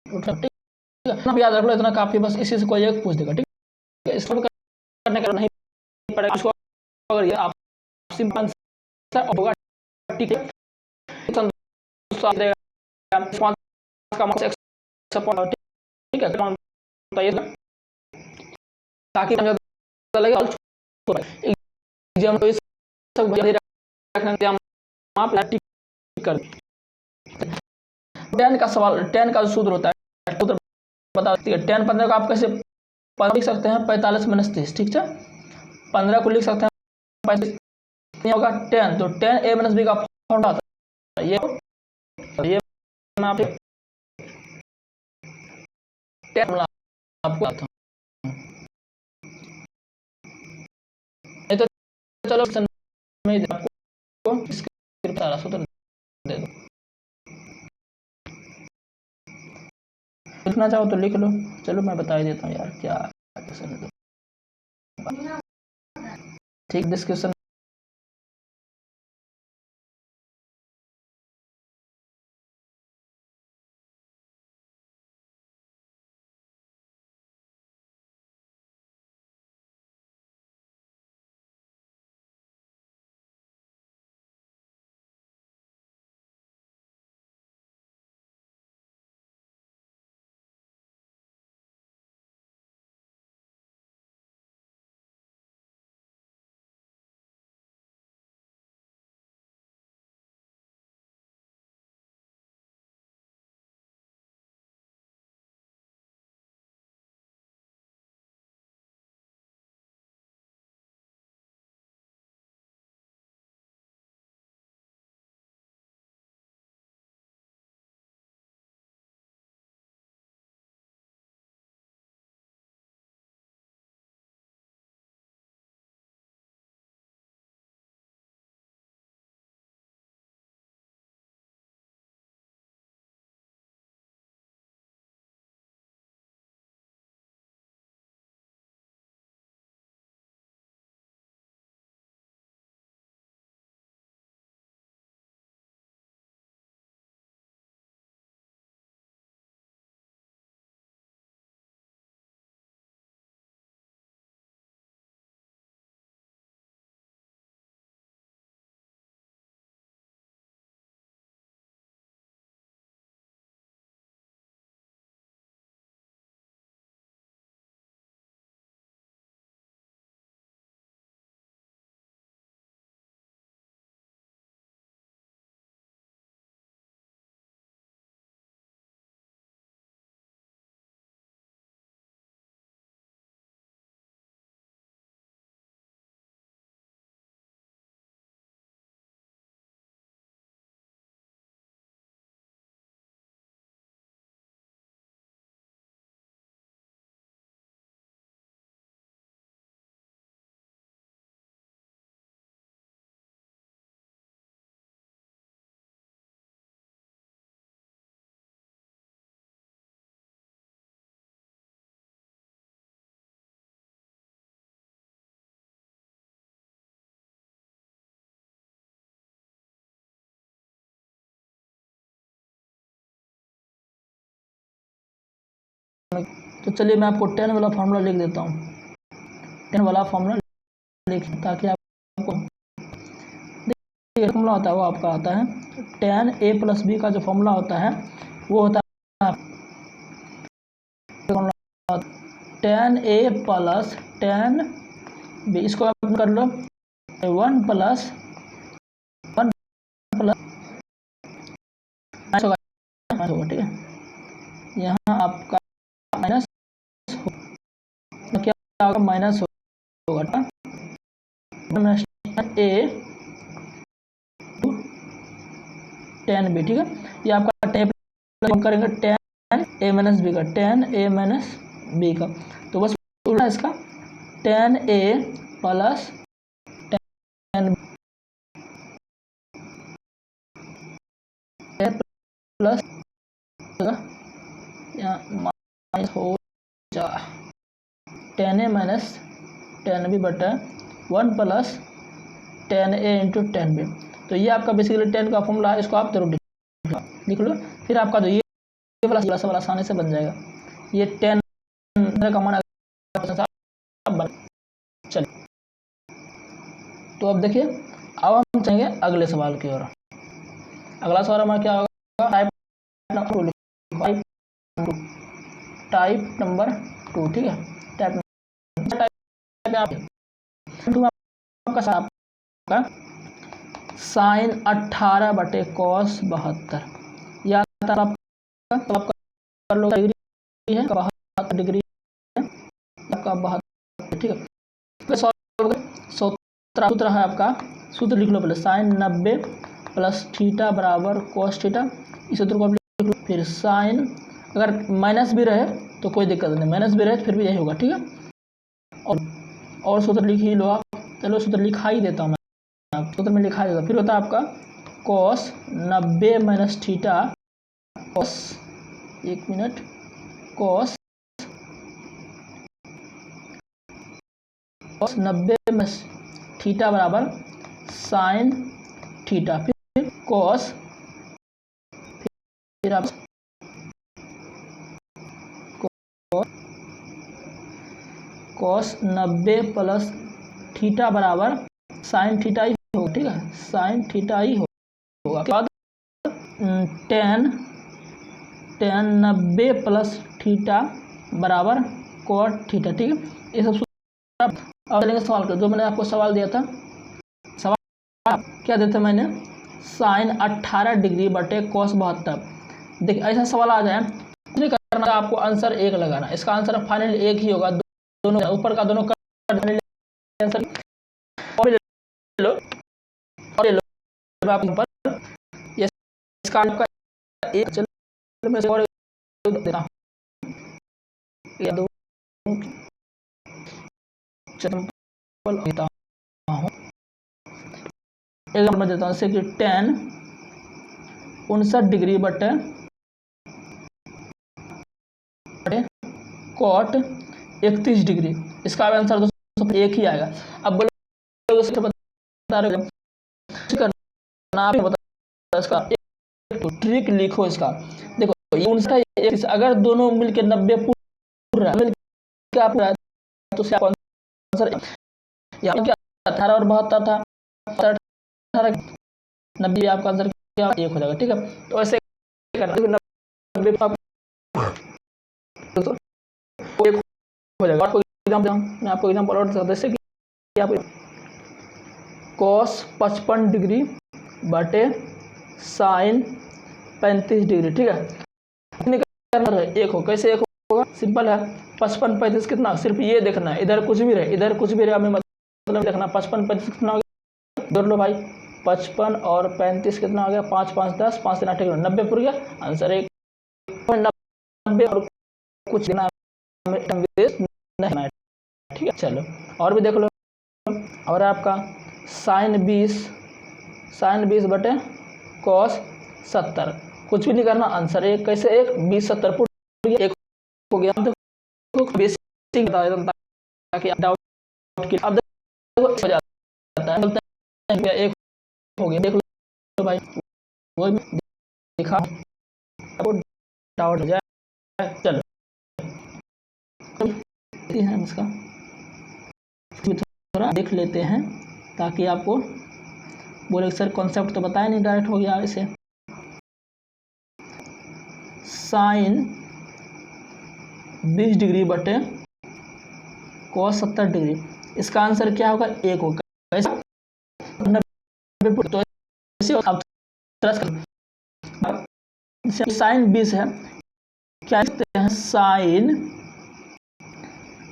√5। याद रख लो इतना काफी, बस इसी से कोई एक पूछ देगा। ठीक है, इसको करने का नहीं पड़ेगा, इसको अगर ये आप सिंपल होगा। ठीक है, ठीक है, ताकि एग्जाम को सब कर 10 का सवाल 10 का सूत्र होता है, बता 10 15 का आप कैसे लिख सकते हैं 45 - 30। ठीक है, 15 को लिख सकते हैं 35 होगा 10, तो 10 a माइनस बी का फॉर्मूला होता है ये मैं आप 10 आपको आता हूँ, नहीं तो चलो मैं आपको सारा सूत्र दे दो, लिखना चाहो तो लिख लो, चलो मैं बता ही देता हूँ यार क्या ठीक। डिस्क्रिप्शन तो चलिए मैं आपको 10 वाला फार्मूला लिख देता हूँ, 10 वाला फार्मूला लिख ताकि आपको फार्मूला होता है वो आपका आता है 10 a प्लस बी का जो फार्मूला होता है वो होता है 10 a प्लस 10 b, इसको आप कर लो 1 प्लस 1 प्लस होगा, ठीक है। यहाँ आपका माइनस क्या होगा, माइनस होगा a 10 b, ठीक है। ये आपका 10 हम करेंगे 10 a माइनस बी का, 10 a माइनस बी का, तो बस उल्टा इसका 10 a प्लस 10 प्लस माइनस हो जा 10 a माइनस 10 b बटा 1 प्लस 10 a इंटू 10 b। तो ये आपका बेसिकली 10 का फॉर्मूला है, इसको आप जरूर लिख लो, फिर आपका जो ये वाला सवाल आसानी से बन जाएगा। ये 10 का मान चलिए, तो अब देखिए अब हम चलेंगे अगले सवाल की ओर। अगला सवाल हमारा क्या होगा, टाइप नंबर 2, ठीक है। टाइप आपका साइन 18 बटे कॉस 72, या आपका कर लो डिग्री है 72 डिग्री है आपका 72, ठीक है। सूत्र है आपका, सूत्र लिख लो पहले, साइन 90 प्लस थीटा बराबर कॉस थीटा। इस सूत्र को आप लिख लो। फिर साइन, अगर माइनस भी रहे तो कोई दिक्कत नहीं, माइनस भी रहे फिर भी यही होगा, ठीक है। और सूत्र लिख ही लो आप। चलो सूत्र लिखा ही देता हूँ मैं, सूत्र में लिखा ही देता हूँ। फिर होता है आपका कॉस 90 माइनस थीटा, कॉस, एक मिनट, कॉस 90 माइनस थीटा बराबर साइन थीटा। फिर कॉस, फिर आप कॉस 90 प्लस थीटा बराबर साइन थीटा ही होगा, ठीक है, साइन थीटा ही होगा। उसके बाद टेन 90 प्लस थीटा बराबर कॉट थीटा, ठीक है। ये सब सूत्र अब चलेंगे सवाल कर, जो मैंने आपको सवाल दिया था। सवाल क्या देता मैंने, साइन 18 डिग्री बटे कॉस 72। देखिए ऐसा सवाल आ जाए, नहीं करना, आपको आंसर एक लगाना, इसका आंसर फाइनल एक ही होगा। दोनों ऊपर का दोनों आंसर और ले लो, और ले लो आप ऊपर, ये इसका आपका एक, चलो मैं और देता हूं, ये दो एग्जांपल देता हूं, एक मैं देता हूं, जैसे कि 10 59 डिग्री बटे कॉट 31 डिग्री। इसका आंसर दोस्तों एक ही आएगा। अब बोलो बता रहे करना, आप बता इसका एक ट्रिक लिखो इसका। देखो ये 59, अगर दोनों मिलके 90 पूरा मिलके आप तो आंसर यहाँ क्या 18 और 72 था, 18 90 आपका आंसर क्या एक हो जाएगा, ठीक है। तो ऐसे करना, 90 एक हो जाएगा। आपको एग्जांपल, मैं आपको एग्जांपल और देता, जैसे कि आप कॉस 55 डिग्री बटे साइन 35 डिग्री, ठीक है। एक हो, कैसे एक होगा, सिंपल है, 55 35 कितना, सिर्फ ये देखना है, इधर कुछ भी रहे, इधर कुछ भी रहे, हमें मतलब देखना 55 35 कितना हो गया, जोड़ लो भाई, 55 और 35 कितना हो गया, 5 5 10, 5 3 8 90 पूरा गया, आंसर एक। 90 और कुछ देना नहीं, ठीक है। चलो और भी देख लो, और आपका साइन 20 बटे कॉस 70, कुछ भी नहीं करना, आंसर एक। कैसे एक, 20 70 पूरा एक हो गया। अब देखो बेसिक बता देता हूं ताकि डाउट की, अब देखो हो जाता है, बोलते हैं एक हो गया, देख लो भाई, वो दिखा, आपको डाउट हो जाए। चलो हम इसका थोड़ा देख लेते हैं ताकि आपको बोले सर कॉन्सेप्ट तो बताया नहीं, डायरेक्ट हो गया। इसे साइन 20 डिग्री बटे कॉस 70 डिग्री, इसका आंसर क्या होगा, एक होगा। तो साइन 20 है, क्या लिखते हैं, साइन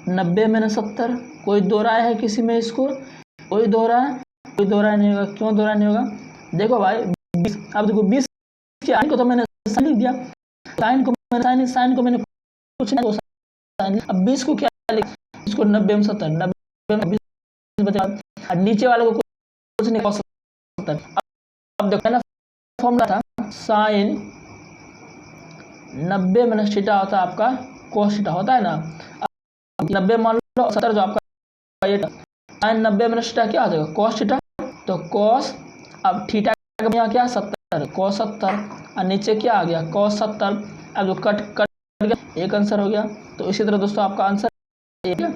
90 में 70, कोई दो राय है किसी में, इसको कोई दो राय नहीं होगा। क्यों दो राय नहीं होगा, देखो भाई 20, अब देखो 20 साइन को तो मैंने साइन लिख दिया, साइन को मैंने कुछ नहीं, साइन, अब 20 को क्या लिख, इसको 90 में 70, 90 में 20 बचा, और नीचे वाले को कुछ नहीं, कॉस 70। अब देखो ना फॉर्मूला था, साइन 90 माइनस थीटा होता है आपका कॉस थीटा, होता है ना। 90 मान लो 70 जो आपका ये साइन 90 माइनस थीटा क्या आ जाएगा, कॉस थीटा, तो कॉस, अब थीटा का यहाँ क्या 70, कॉस 70, और नीचे क्या आ गया, कॉस 70। अब जो कट गया, एक आंसर हो गया। तो इसी तरह दोस्तों आपका आंसर एक है।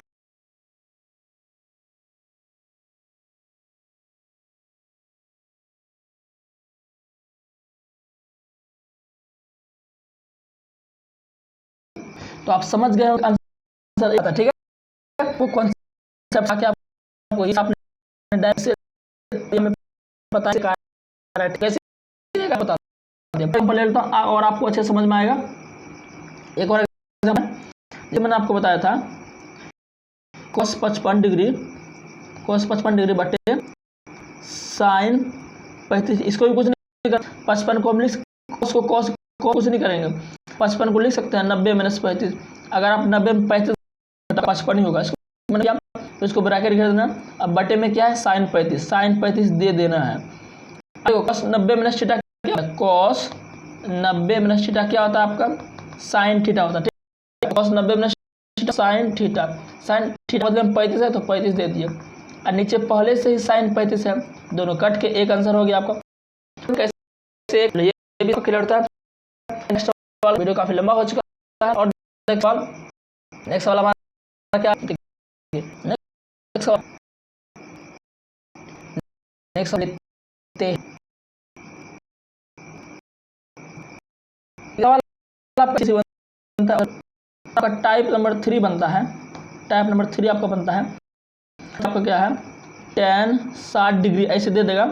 तो आप समझ गए हो आंसर आता, ठीक है। वो कॉन्सेप्ट आके आपको ये आपने डायरेक्ट से में पता है कैसे बता दिया, और आपको अच्छे समझ में आएगा। एक और एग्जांपल जो मैंने आपको बताया था, cos 55 डिग्री cos 55 डिग्री बटे sin 35, इसको भी कुछ नहीं कर, 55 को हम लिख, उसको cos को कुछ नहीं करेंगे, 55 को लिख सकते हैं 90 माइनस 35। अगर आप 90 में 35 तो 55 ही होगा, इसको मैंने क्या, तो इसको ब्रैकेट कर देना। अब बटे में क्या है sin 35 दे देना है। cos 90 माइनस थीटा क्या है, cos 90 माइनस थीटा क्या होता है आपका, sin थीटा होता है। cos 90 minus sin theta, sin theta मतलब 35 है तो 35 दे दिए, और नीचे पहले से ही sin 35 है, दोनों कट के एक आंसर हो गया आपका। कैसे ये भी क्लियर होता है। नेक्स्ट वाला वीडियो काफी लंबा हो चुका है, और नेक्स्ट वाला हमारा क्या, नेक्स्ट वाला आपका टाइप नंबर 3 बनता है, टाइप नंबर 3 आपका बनता है, आपका क्या है tan 60 डिग्री ऐसे दे देगा,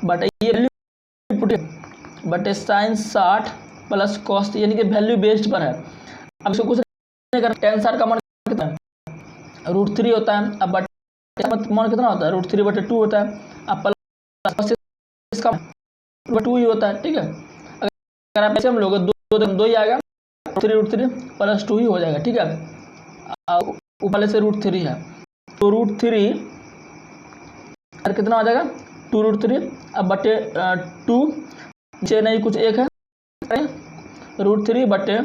बट ये बटे sin 60 प्लस कॉस, यानी कि वैल्यू बेस्ड पर है। अब इसको कुछ नहीं करना, tan 60 का मान कितना है, √3 होता है। अब बटे मान कितना होता है, √3 बटे 2 होता है। अब प्लस इसका √2 ही होता है, ठीक है। अगर आप ऐसे हम लोग दो ही आएगा, √3 प्लस 2 ही हो जाएगा, ठीक है। ऊपर से √3 है, तो √3 कितना हो जाएगा, 2√3। अब बटे 2 नीचे नहीं कुछ एक है, √3 बटे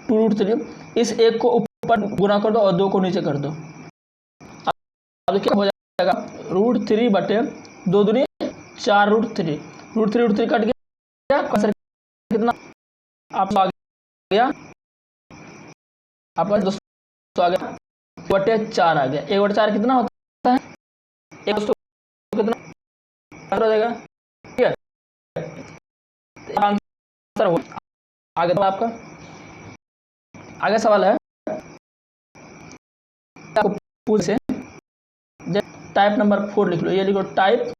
2√3, इस एक को ऊपर गुना कर दो और 2 को नीचे कर दो। अब क्या हो जाएगा, √3 बटे 2 दूनी 4 √3 कट गया, कितना आप आ गया, आपका 200 आ गया, बटे 4 आ गया। 1/4 कितना होता है, 1 कितना हो जाएगा, ठीक है। आंसर हो आगे, तो आपका आगे सवाल है, पूछे टाइप नंबर 4 लिख लो, ये लिखो टाइप,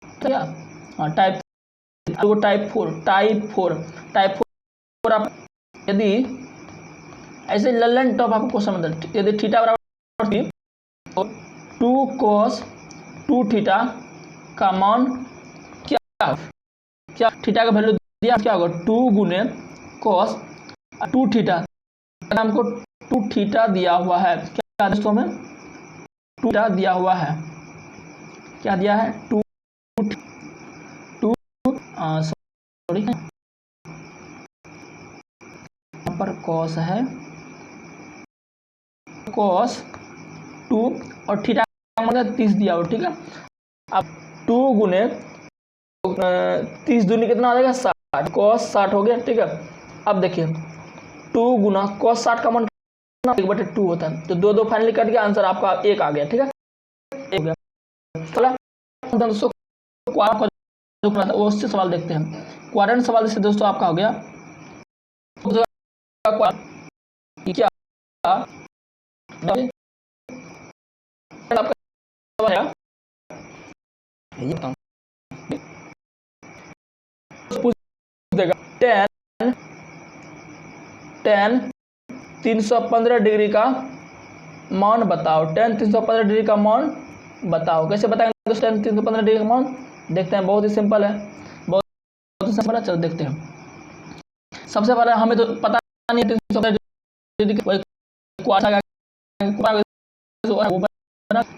क्या हाँ टाइप, टाइप 4 आप यदि ऐसे ललन टॉप आपको क्वेश्चन मतलब, यदि थीटा बराबर तो 2 cos 2 थीटा का मान क्या थीटा का वैल्यू दिया क्या होगा, 2 गुने cos 2 थीटा, हमको 2 थीटा दिया हुआ है, क्या दोस्तों में 2 थीटा दिया हुआ है, क्या दिया है 2 सॉरी यहाँ पर cos है, cos 2 और थीटा का मतलब 30 दिया हो, ठीक है। अब 2 गुने 30 दूनी कितना आ जाएगा 60, cos 60 हो गया, ठीक है। अब देखिए 2 गुना cos 60 का मान कितना, 1/2 होता है, तो 2 फाइनली कट गया, आंसर आपका 1 आ गया, ठीक है। 1 हो गया। दोस्तों वो उससे सवाल देखते हैं, क्वाड्रेंट सवाल से दोस्तों आपका हो गया क्या, आपका सवाल है ये बताऊं, पूछ देगा tan 315 डिग्री का मान बताओ, tan 315 डिग्री का मान बताओ। कैसे बताएंगे दोस्तों tan 315 डिग्री का मान, देखते हैं, बहुत ही सिंपल है, बहुत ही सिंपल है, चलो देखते हैं। सबसे पहले हमें तो पता नहीं 315 डिग्री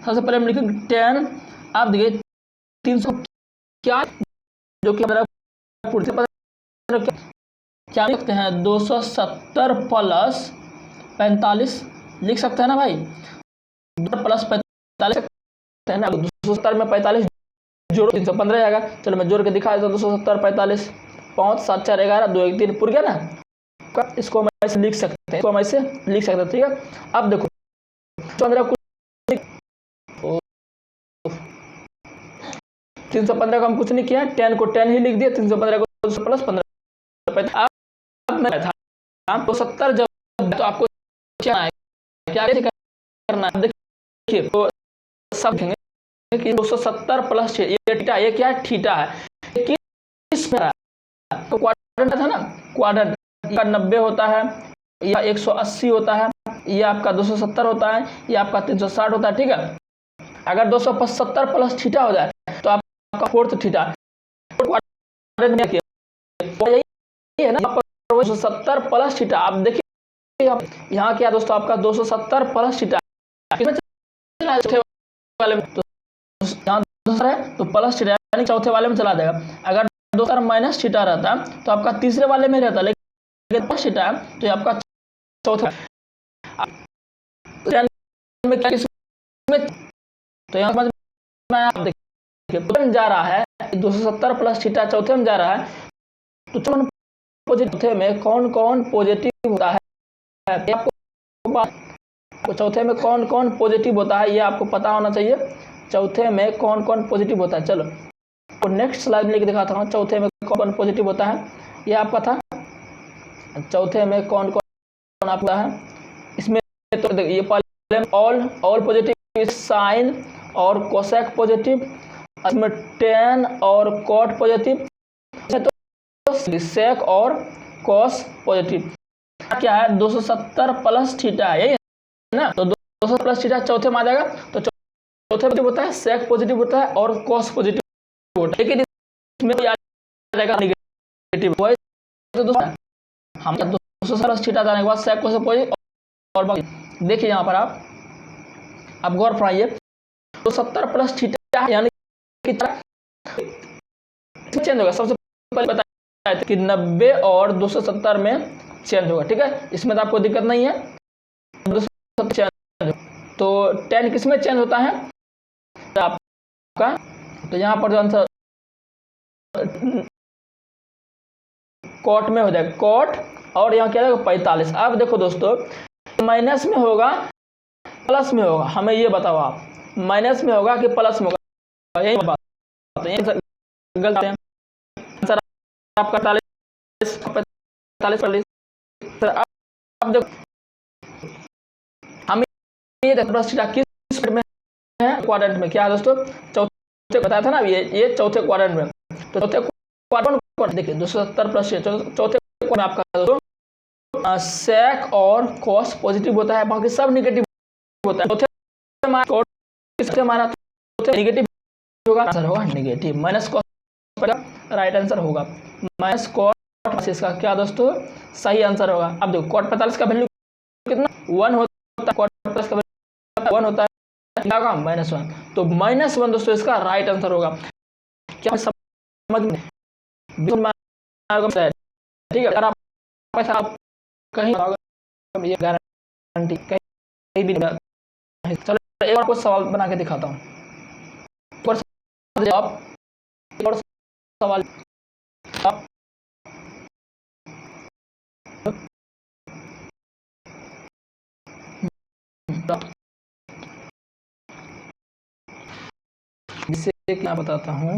सबसे पहले हम लिखेंगे tan, आप देखिए 300 क्या, जो कि क्या लिख सकते हैं 270 प्लस 45 लिख सकते हैं ना भाई, 2 प्लस 45 है ना, 270 में 45 जोड़ो 315 आएगा। चलो मैं जोड़ के दिखा देता हूँ, 270 45 5 7 4 11 2 1 3 पूर गया ना, इसको हम ऐसे लिख सकते हैं, इसको हम ऐसे लिख सकते हैं, ठीक है। अब देखो 315 को हम कुछ नहीं किया, 10 को 10 ही लिख दिया, 315 को 200 प्लस 15। अब मैं था 270 जब, तो आपको क्या है, क्या करना है, देखिए तो सब देखेंगे कि 270 प्लस 6 ये थीटा, ये क्या है थीटा है, किस में तो क्वाड्रेंट था ना, क्वाड्रेंट का 90 होता है, या 180 होता है, ये आपका 270 होता है, ये आपका 360 होता है। ठीक है, अगर 275 प्लस थीटा हो जाए तो आपका फोर्थ थीटा यही है ना, 270 प्लस थीटा। आप देखिए यहाँ क्या दोस्तों, आपका 270 प्लस थीटा चौथे वाले में, तो यहाँ दूसरा है तो प्लस थीटा यानी चौथे वाले में चला जाएगा। अगर 2 माइनस थीटा रहता तो आपका तीसरे वाले में रहता, लेकिन प्लस थीटा है तो ये आपका चौथा में क्या इसमें, तो यहाँ समझ में आप देखिए जा रहा है 270 प्लस थीटा चौथे में जा रहा है, तो चौथे में कौन कौन पॉजिटिव होता है, आपको चौथे में कौन कौन पॉजिटिव होता है ये आपको पता होना चाहिए। चौथे में कौन कौन पॉजिटिव होता है, चलो तो नेक्स्ट स्लाइड में लेके दिखाता हूँ चौथे में कौन कौन पॉजिटिव होता है। ये आपका था चौथे में कौन कौन आपका है, इसमें तो ये ऑल पॉजिटिव, साइन और कोसेक पॉजिटिव, इसमें टेन और कॉट पॉजिटिव, तो सेक और कॉस पॉजिटिव। क्या है 270 प्लस थीटा है, यही है ना, तो 200 प्लस थीटा चौथे में आ जाएगा, तो चौथे पॉजिटिव होता है, सेक पॉजिटिव होता है और कॉस पॉजिटिव होता है, लेकिन इसमें आ जाएगा नेगेटिव। तो हम 200 प्लस थीटा जाने के बाद सेक कॉस पॉजिटिव और बाकी देखिए यहाँ पर आप गौर फरमाइए, 270 प्लस थीटा यानी कि चेंज होगा। सबसे पहले बताया कि 90 और 270 में चेंज होगा। ठीक है, इसमें तो आपको दिक्कत नहीं है, 270 चेंज तो 10 किस में चेंज होता है आपका, तो यहाँ पर जो आंसर कॉट में हो जाएगा, कॉट और यहाँ क्या होगा 45। अब देखो दोस्तों, माइनस में होगा प्लस में होगा, हमें ये बताओ आप माइनस में होगा कि प्लस में होगा, यही बात गलत है। सर आपका 45 सर आप देखो हम ये किस में है, क्वाड्रेंट में क्या है दोस्तों, चौथे बताया था ना, ये चौथे क्वाड्रेंट में, तो चौथे क्वाड्रेंट देखिए 270 प्लस चौथे क्वाड्रेंट में आपका दोस्तों सेक और कॉस पॉजिटिव होता है, बाकी सब नेगेटिव होता है। चौथे माना चौथे नेगेटिव होगा, आंसर होगा negative, minus cos right answer होगा माइनस कॉट, इसका क्या दोस्तों सही आंसर होगा। अब देखो कॉट 45 का वैल्यू कितना 1 होता है, कॉट 45 का वैल्यू 1 होता है, क्या होगा -1, तो -1 दोस्तों इसका राइट आंसर होगा। क्या समझ में ठीक है, अगर आप पैसा आप कहीं ये गारंटी कहीं भी नहीं। चलो एक और कुछ सवाल बना के दिखाता हूँ, जवाब और सवाल आप जिससे क्या बताता हूँ।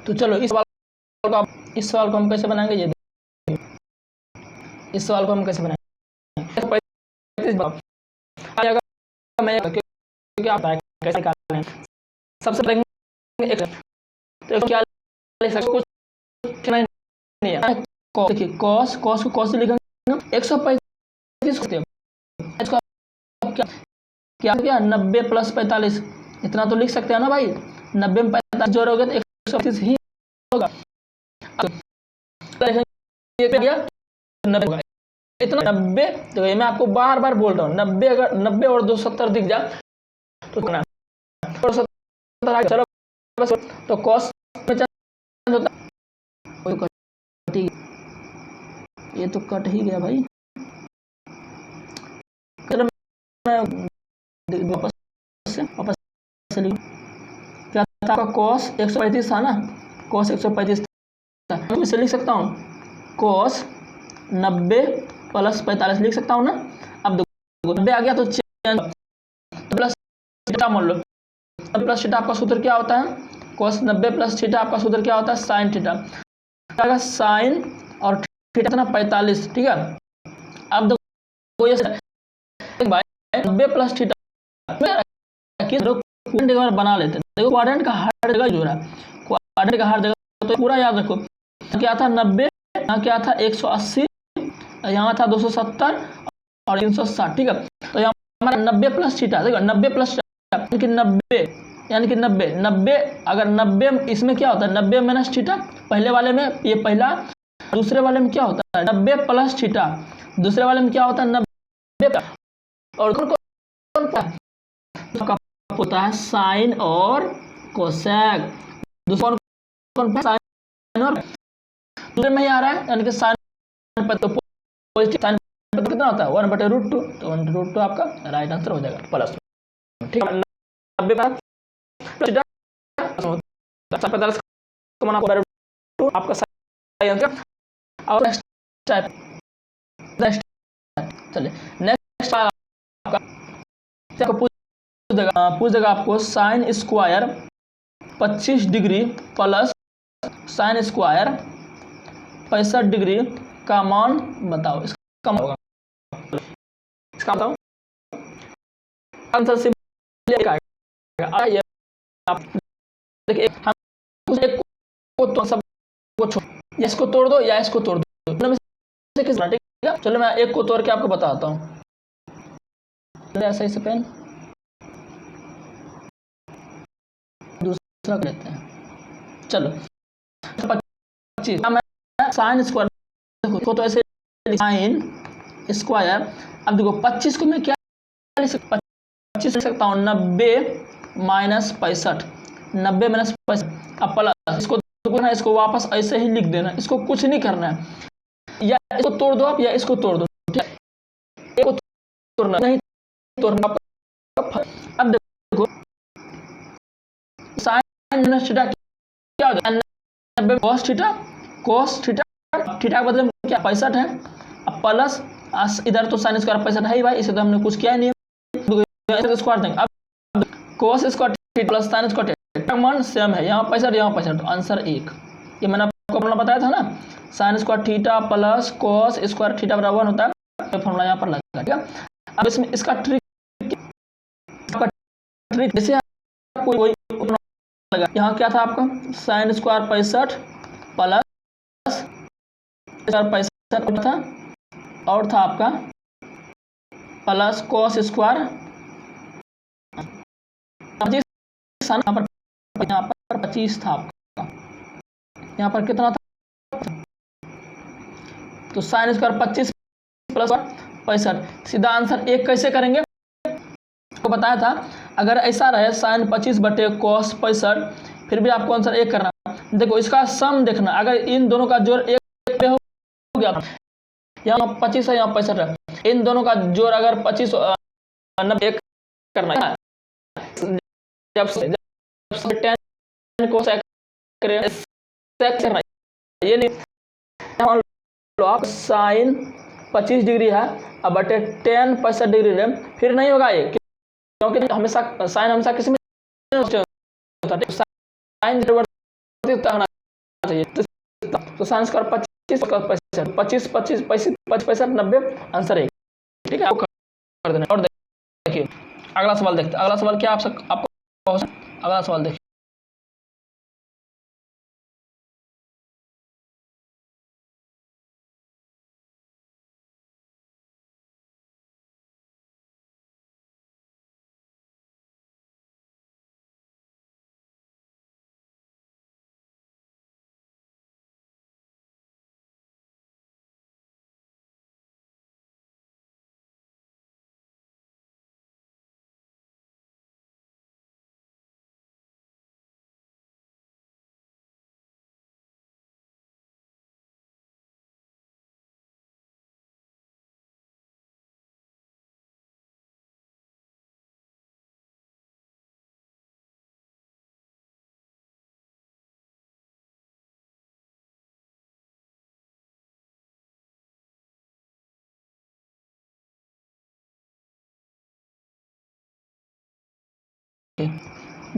तो चलो इस सवाल को हम कैसे बनाएंगे, ये इस सवाल को हम कैसे बनाएंगे, मैं क्योंकि आप कैसे निकालना है, सबसे पहले तो क्या लिख सकते, कुछ नहीं है, देखिए कॉस को कॉस से लिखेंगे 135 इसको क्या क्या 90 प्लस 45, इतना तो लिख सकते हैं ना भाई, 90 में 45 जोड़ोगे तो 135 ही होगा। गया 90 इतना 90, तो ये मैं आपको बार बार बोल रहा हूँ, 90 अगर 90 और 270 दिख जाए तो कितना, और 70 चलो बस, तो कॉस में चेंज होता है, ये तो कट ही गया भाई, वापस से लिख, क्या था आपका कॉस 135 था ना, कॉस 135 था, मैं इसे लिख सकता हूँ कॉस 90 प्लस 45 लिख सकता हूँ ना। अब देखो 90 आ गया तो प्लस थीटा मान लो, प्लस थीटा आपका सूत्र क्या होता है, कॉस 90 प्लस थीटा आपका सूत्र क्या होता है, साइन थीटा, साइन और थीटा कितना 45, ठीक है। अब देखो ये 90 प्लस थीटा बना लेते हैं, देखो क्वाड्रेंट का हर जगह जो रहा है, क्वाड्रेंट का हर जगह तो पूरा याद रखो, क्या था 90, यहाँ क्या था 180, यहाँ था 270 और 360, ठीक है। तो यहाँ हमारा 90 प्लस थीटा, देखो 90 प्लस यानी कि 90 अगर 90 इसमें क्या होता है 90 माइनस थीटा, पहले वाले में ये पहला, दूसरे वाले में क्या होता है 90 प्लस थीटा, दूसरे वाले में क्या होता है 90, और कौन होता है साइन और कोसेक, दूसरा कौन साइन और दूसरे में ही आ रहा है, यानी कि साइन पर तो पॉजिटिव, साइन पर कितना होता है 1/√2, तो 1/√2 आपका राइट आंसर हो जाएगा प्लस, ठीक है। 90 का आपका सही आंसर। और नेक्स्ट टाइप, चलिए नेक्स्ट आपका पूछ देगा आपको sine square 25 degree plus sine square 65 degree का मान बताओ, इसका मान होगा, इसका बताओ आंसर सिंपल आएगा। ये आप देखिए हम एक को तो सब को इसको तोड़ दो या इसको तोड़ दो, किस, ठीक है। चलो मैं एक को तोड़ के आपको बताता हूँ, ऐसा ही पेन दूसरा लेते हैं, चलो 25 साइन स्क्वायर को तो ऐसे साइन स्क्वायर, अब देखो 25 को मैं क्या लिख सकता, 25 लिख सकता हूँ 90 माइनस 65, 90 माइनस 65, अब प्लस इसको वापस ऐसे ही लिख देना, इसको कुछ नहीं करना है, या इसको तोड़ दो आप या इसको तोड़ दो, ठीक है, एक को तोड़ना नहीं तोड़ना। अब देखो साइन माइनस थीटा क्या हो जाएगा 90 cos थीटा थीटा के बदले में क्या 65 है, अब प्लस इधर तो साइन स्क्वायर 65 है ही भाई, इसे तो हमने कुछ किया ही नहीं है, स्क्वायर देंगे। अब cos square theta plus sine square theta मान सेम है, यहाँ 65 यहाँ 65, तो आंसर 1, ये मैंने आपको फॉर्मूला बताया था ना, sine square theta plus cos square theta बराबर होता है, फॉर्मूला यहाँ पर लगेगा, ठीक है। अब इसमें इसका ट्रिक जैसे आपको लगा, यहाँ क्या था आपका साइन स्क्वायर 65 प्लस 65 था, और था आपका प्लस कॉस स्क्वायर, यहाँ पर 25 था आपका, यहाँ पर कितना था, तो साइन स्क्वायर 25 प्लस 65, सीधा आंसर 1 कैसे करेंगे, आपको बताया था अगर ऐसा रहे साइन 25/cos 65, फिर भी आपको आंसर 1 करना। देखो इसका सम देखना, अगर इन दोनों का जोड़ 1 पे हो गया, यहाँ 25 है यहाँ 65 है, इन दोनों का जोड़ अगर 25 1 करना है, जब 10 को करना ये नहीं, आप साइन 25 डिग्री है अब बटे 10 65 डिग्री है, फिर नहीं होगा ये, क्योंकि हमेशा साइन हमेशा किसी में साइन चाहिए। तो साइन स्क्वायर 25 25 25 65 90 आंसर है, ठीक है, आपको कर देना। और देखिए अगला सवाल देखते हैं। अगला सवाल क्या आपको अगला सवाल देखिए।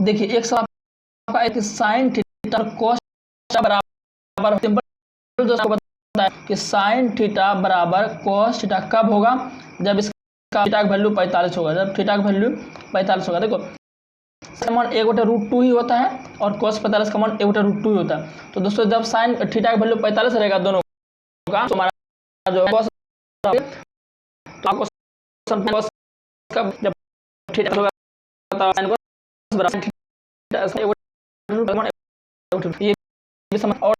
देखिए एक सवाल आपका एक साइन थीटा cos थीटा बराबर, सिंपल जो आपको बताया कि साइन थीटा बराबर cos थीटा कब होगा, जब इसका थीटा का वैल्यू 45 होगा। जब थीटा का वैल्यू 45 होगा, देखो साइन मान 1/√2 ही होता है और cos 45 का मान 1/√2 ही होता है। तो दोस्तों जब साइन थीटा का वैल्यू 45 रहेगा दोनों का, तो हमारा जो cos, तो आपको cos का जब थीटा होगा तो sin cos बराबर ये भी समझ। और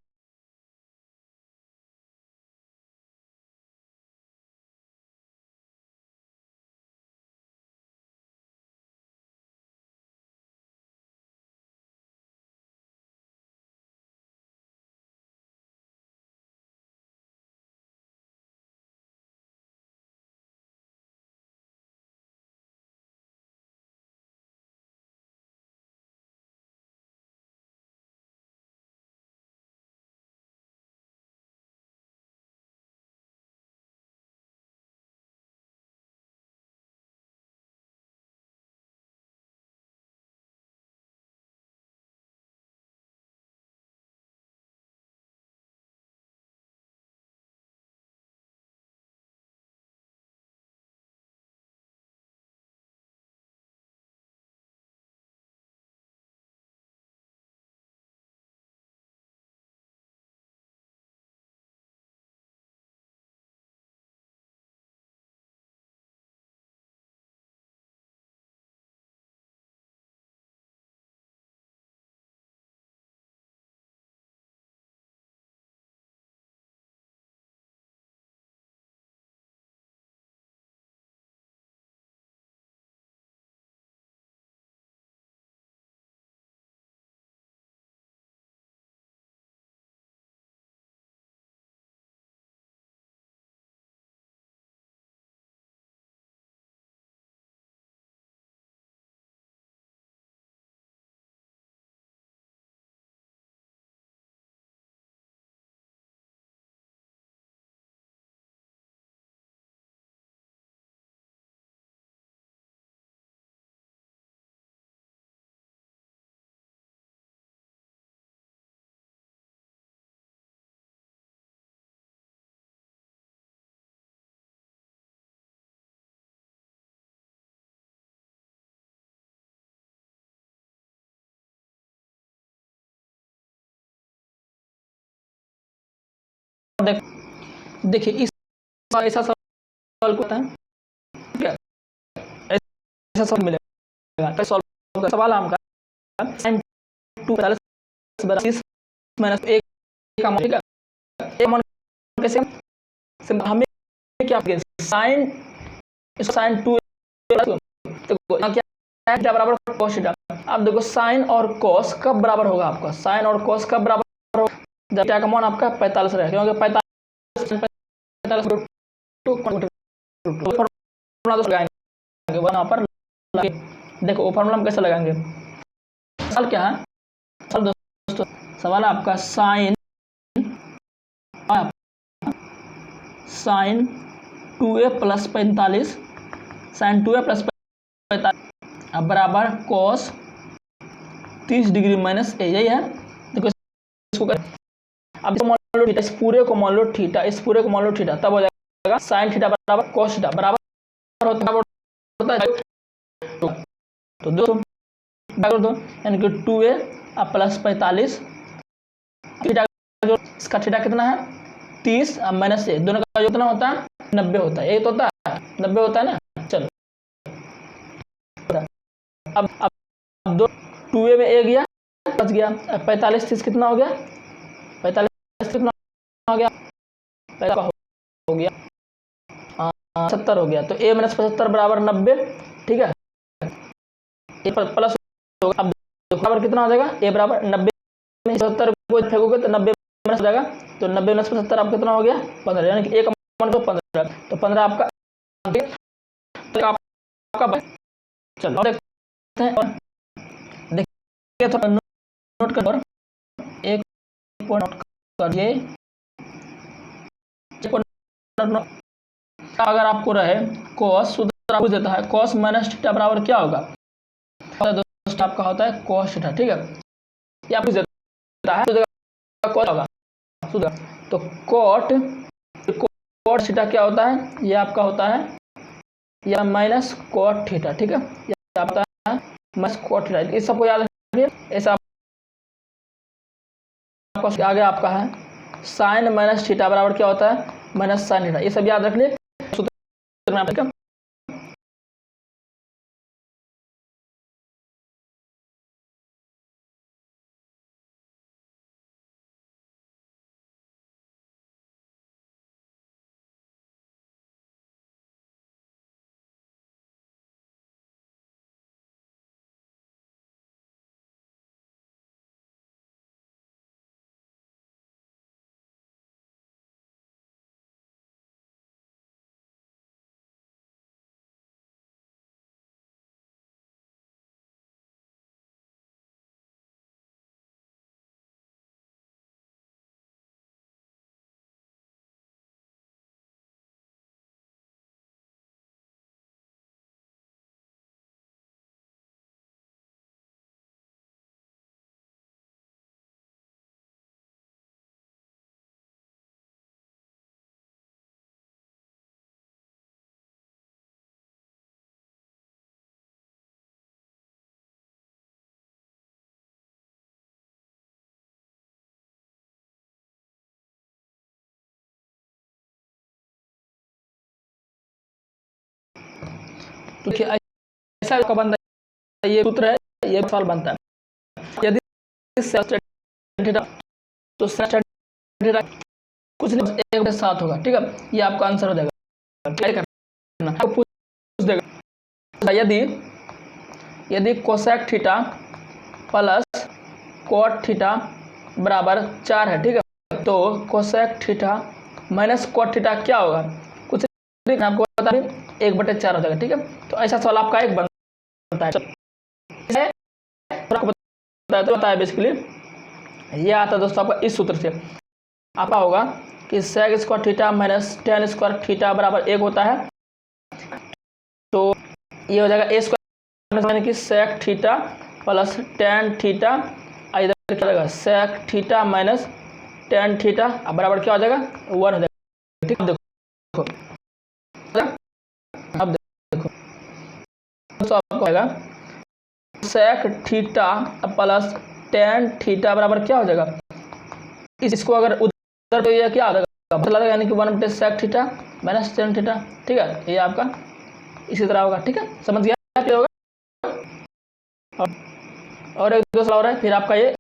देखिए इस ऐसा सवाल को होता है, ठीक है, ऐसा सवाल मिलेगा। तो सॉल्व का सवाल हमका sin 2 30 माइनस 1 का मान, ठीक है, एक मान कैसे सिंपल हमें क्या sin sin 2 देखो क्या है, थीटा बराबर cos थीटा। अब देखो sin और cos कब बराबर होगा आपका, sin और cos कब बराबर होगा, जब थीटा का मान आपका 45 रहेगा, क्योंकि 45 फॉर्मूला तो लगाएंगे वहां पर। देखो वो फॉर्मूला हम कैसे लगाएंगे, सवाल क्या है, सवाल दोस्तों सवाल आपका sin 2a plus 45 sin 2a plus 45 बराबर cos 30 डिग्री माइनस a, यही है। देखो इसको अब इसको मान लो थीटा, इस पूरे को मान लो थीटा, इस पूरे को मान लो थीटा, तब हो जाएगा साइन थीटा बराबर कॉस थीटा बराबर होता है। तो दो यानी कि 2a अब प्लस 45 थीटा, जो इसका थीटा कितना है 30 अब माइनस ए, दोनों का जो कितना होता है 90 होता है, ये तो होता है 90 होता है ना। चलो अब दो 2a में a गया बच गया, 45 30 कितना हो गया, 45 कितना हो गया, हो गया 70 हो गया। तो a माइनस 75 बराबर 90, ठीक है, ए प्लस होगा। अब बराबर कितना हो जाएगा, a बराबर 90 में 70 को फेंकोगे तो 90 माइनस हो जाएगा, तो 90 माइनस 75 आप कितना हो गया 15, यानी कि 1 मान को 15, तो 15 आपका चलो देखते हैं और देखिए थोड़ा नोट कर, और एक पॉइंट नोट करिए, अगर आपको रहे cos सूत्र आपको देता है cos माइनस थीटा बराबर क्या होगा, दोस्तों आपका होता है cos थीटा, ठीक है, ये आपको देता है तो cos होगा सूत्र, तो cot थीटा क्या होता है, ये आपका होता है या माइनस cot थीटा, ठीक है, ये आपका है माइनस cot थीटा, इस सबको याद रखिए। ऐसा आगे आपका है साइन माइनस थीटा बराबर क्या होता है माइनस साइन थीटा, ये सब याद रख लिए सूत्र में, ठीक है। तो क्या ऐसा का बनता है, ये सूत्र है, ये सवाल बनता है यदि थीटा, तो थीटा कुछ नहीं 1/7 होगा, ठीक है, ये आपका आंसर हो जाएगा। क्या करना आपको पूछ देगा, यदि cosec theta plus cot theta बराबर 4 है, ठीक है, तो cosec theta minus cot theta क्या होगा, कुछ नहीं आपको बता दें 1/4 हो जाएगा, ठीक है। तो ऐसा सवाल आपका एक बनता है, आपको बताया बेसिकली ये आता है दोस्तों आपका इस सूत्र से, आपका होगा कि sec square theta minus tan square theta बराबर 1 होता है, तो ये हो जाएगा ए स्क्वायर यानी कि sec theta plus tan theta, इधर क्या हो जाएगा sec theta minus tan theta, अब बराबर क्या हो जाएगा 1 हो जाएगा, ठीक है। देखो अब देखो तो आपको आएगा sec theta plus tan theta बराबर क्या हो जाएगा, इसको अगर उधर तो ये क्या आ जाएगा बदला जाएगा, यानी कि 1/सेक थीटा माइनस टेन थीटा, ठीक है, ये आपका इसी तरह होगा, ठीक है, समझ गया क्या होगा। और एक दूसरा और है फिर आपका ये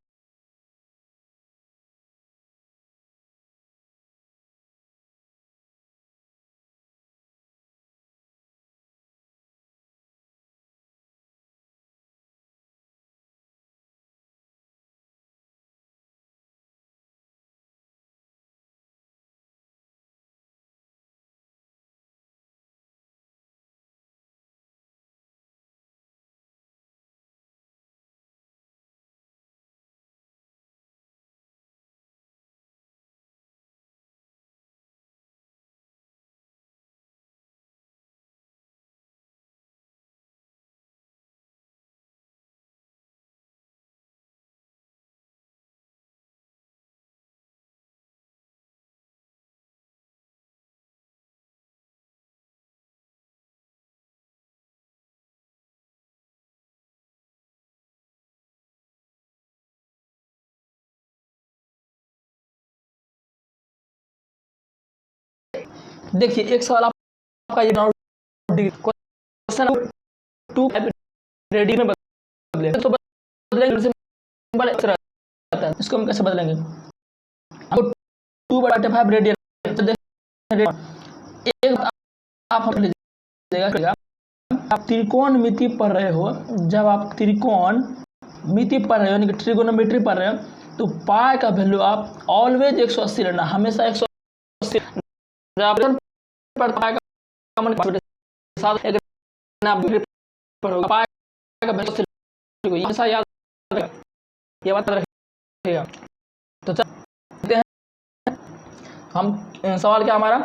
देखिए एक सवाल आपका ये क्वेश्चन 2 रेडी में बदले तो बदलेंगे, सिंपल रहता है, इसको हम कैसे बदलेंगे? हमको 2/5 रेडियन तो एक आप हम लीजिएगा, आप त्रिकोण मिति पढ़ रहे हो, जब आप त्रिकोण मिति पढ़ रहे हो यानी कि ट्रिगोनोमेट्री पढ़ रहे हो, तो पाई का वैल्यू आप ऑलवेज 180 लेना, हमेशा 180 पाई का मन साथ एक पढ़ोगे पाई का वैल्यू हमेशा याद रखेगा, ये बात रखेगा। तो चलते हैं हम, सवाल क्या हमारा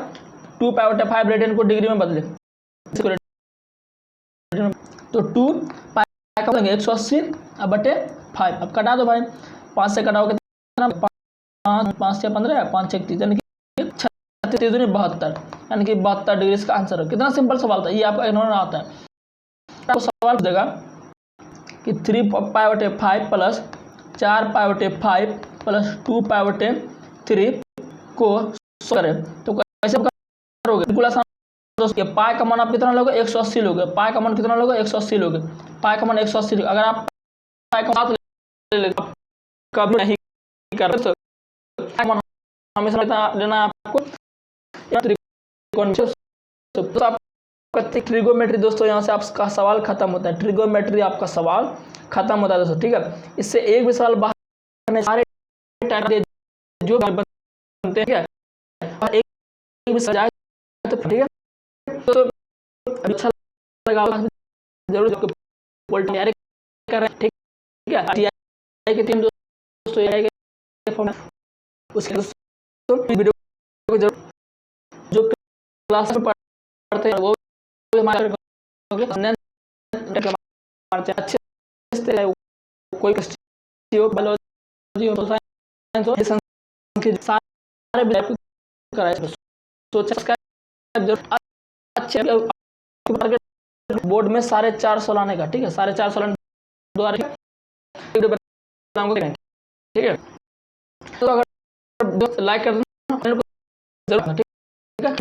2π/5 रेडियन को डिग्री में बदले, तो 2 पाई का बोलेंगे 180/5, अब कटा दो भाई, 5 से कटाओगे कितना, 5 से 15, 5 से 30 यानी कि 36 72, यानी कि 72 डिग्री इसका आंसर है। कितना सिंपल सवाल था ये, आपका इग्नोर आता है। आपको सवाल देगा कि 3π/5 प्लस 4π/5 प्लस 2π/3 को करें, तो कैसे करोगे? बिल्कुल आसान दोस्तों, पाई का मान आप कितना लोगे? 180 लोगे। पाई का मान कितना लोगे? 180 लोगे। पाई का मान 180 लोगे। अगर आप पाई का साथ ले लेते कभी नहीं कर तो हमेशा लेना है आपको त्रिकोण। तो आपका ट्रिगोमेट्री दोस्तों यहाँ से आपका सवाल खत्म होता है, ट्रिगोमेट्री आपका सवाल खत्म होता है दोस्तों, ठीक है। इससे एक भी सवाल बाहर सारे टाइप जो बनते हैं, एक भी सजाए तो ठीक है। तो अच्छा लगा जरूर पोल तैयारी कर रहे हैं, ठीक है। टीआई की टीम दोस्तों उसके दोस्तों वीडियो को जरूर, जो क्लास में पढ़ते हैं वो हमारे अच्छे से कोई हो, बायोलॉजी हो, साइंस हो, संस्कृत सारे कराए तो अच्छे बोर्ड में 450 लाने का, ठीक है। 450 लाने द्वारा ठीक है। तो अगर लाइक कर देना जरूर, ठीक है।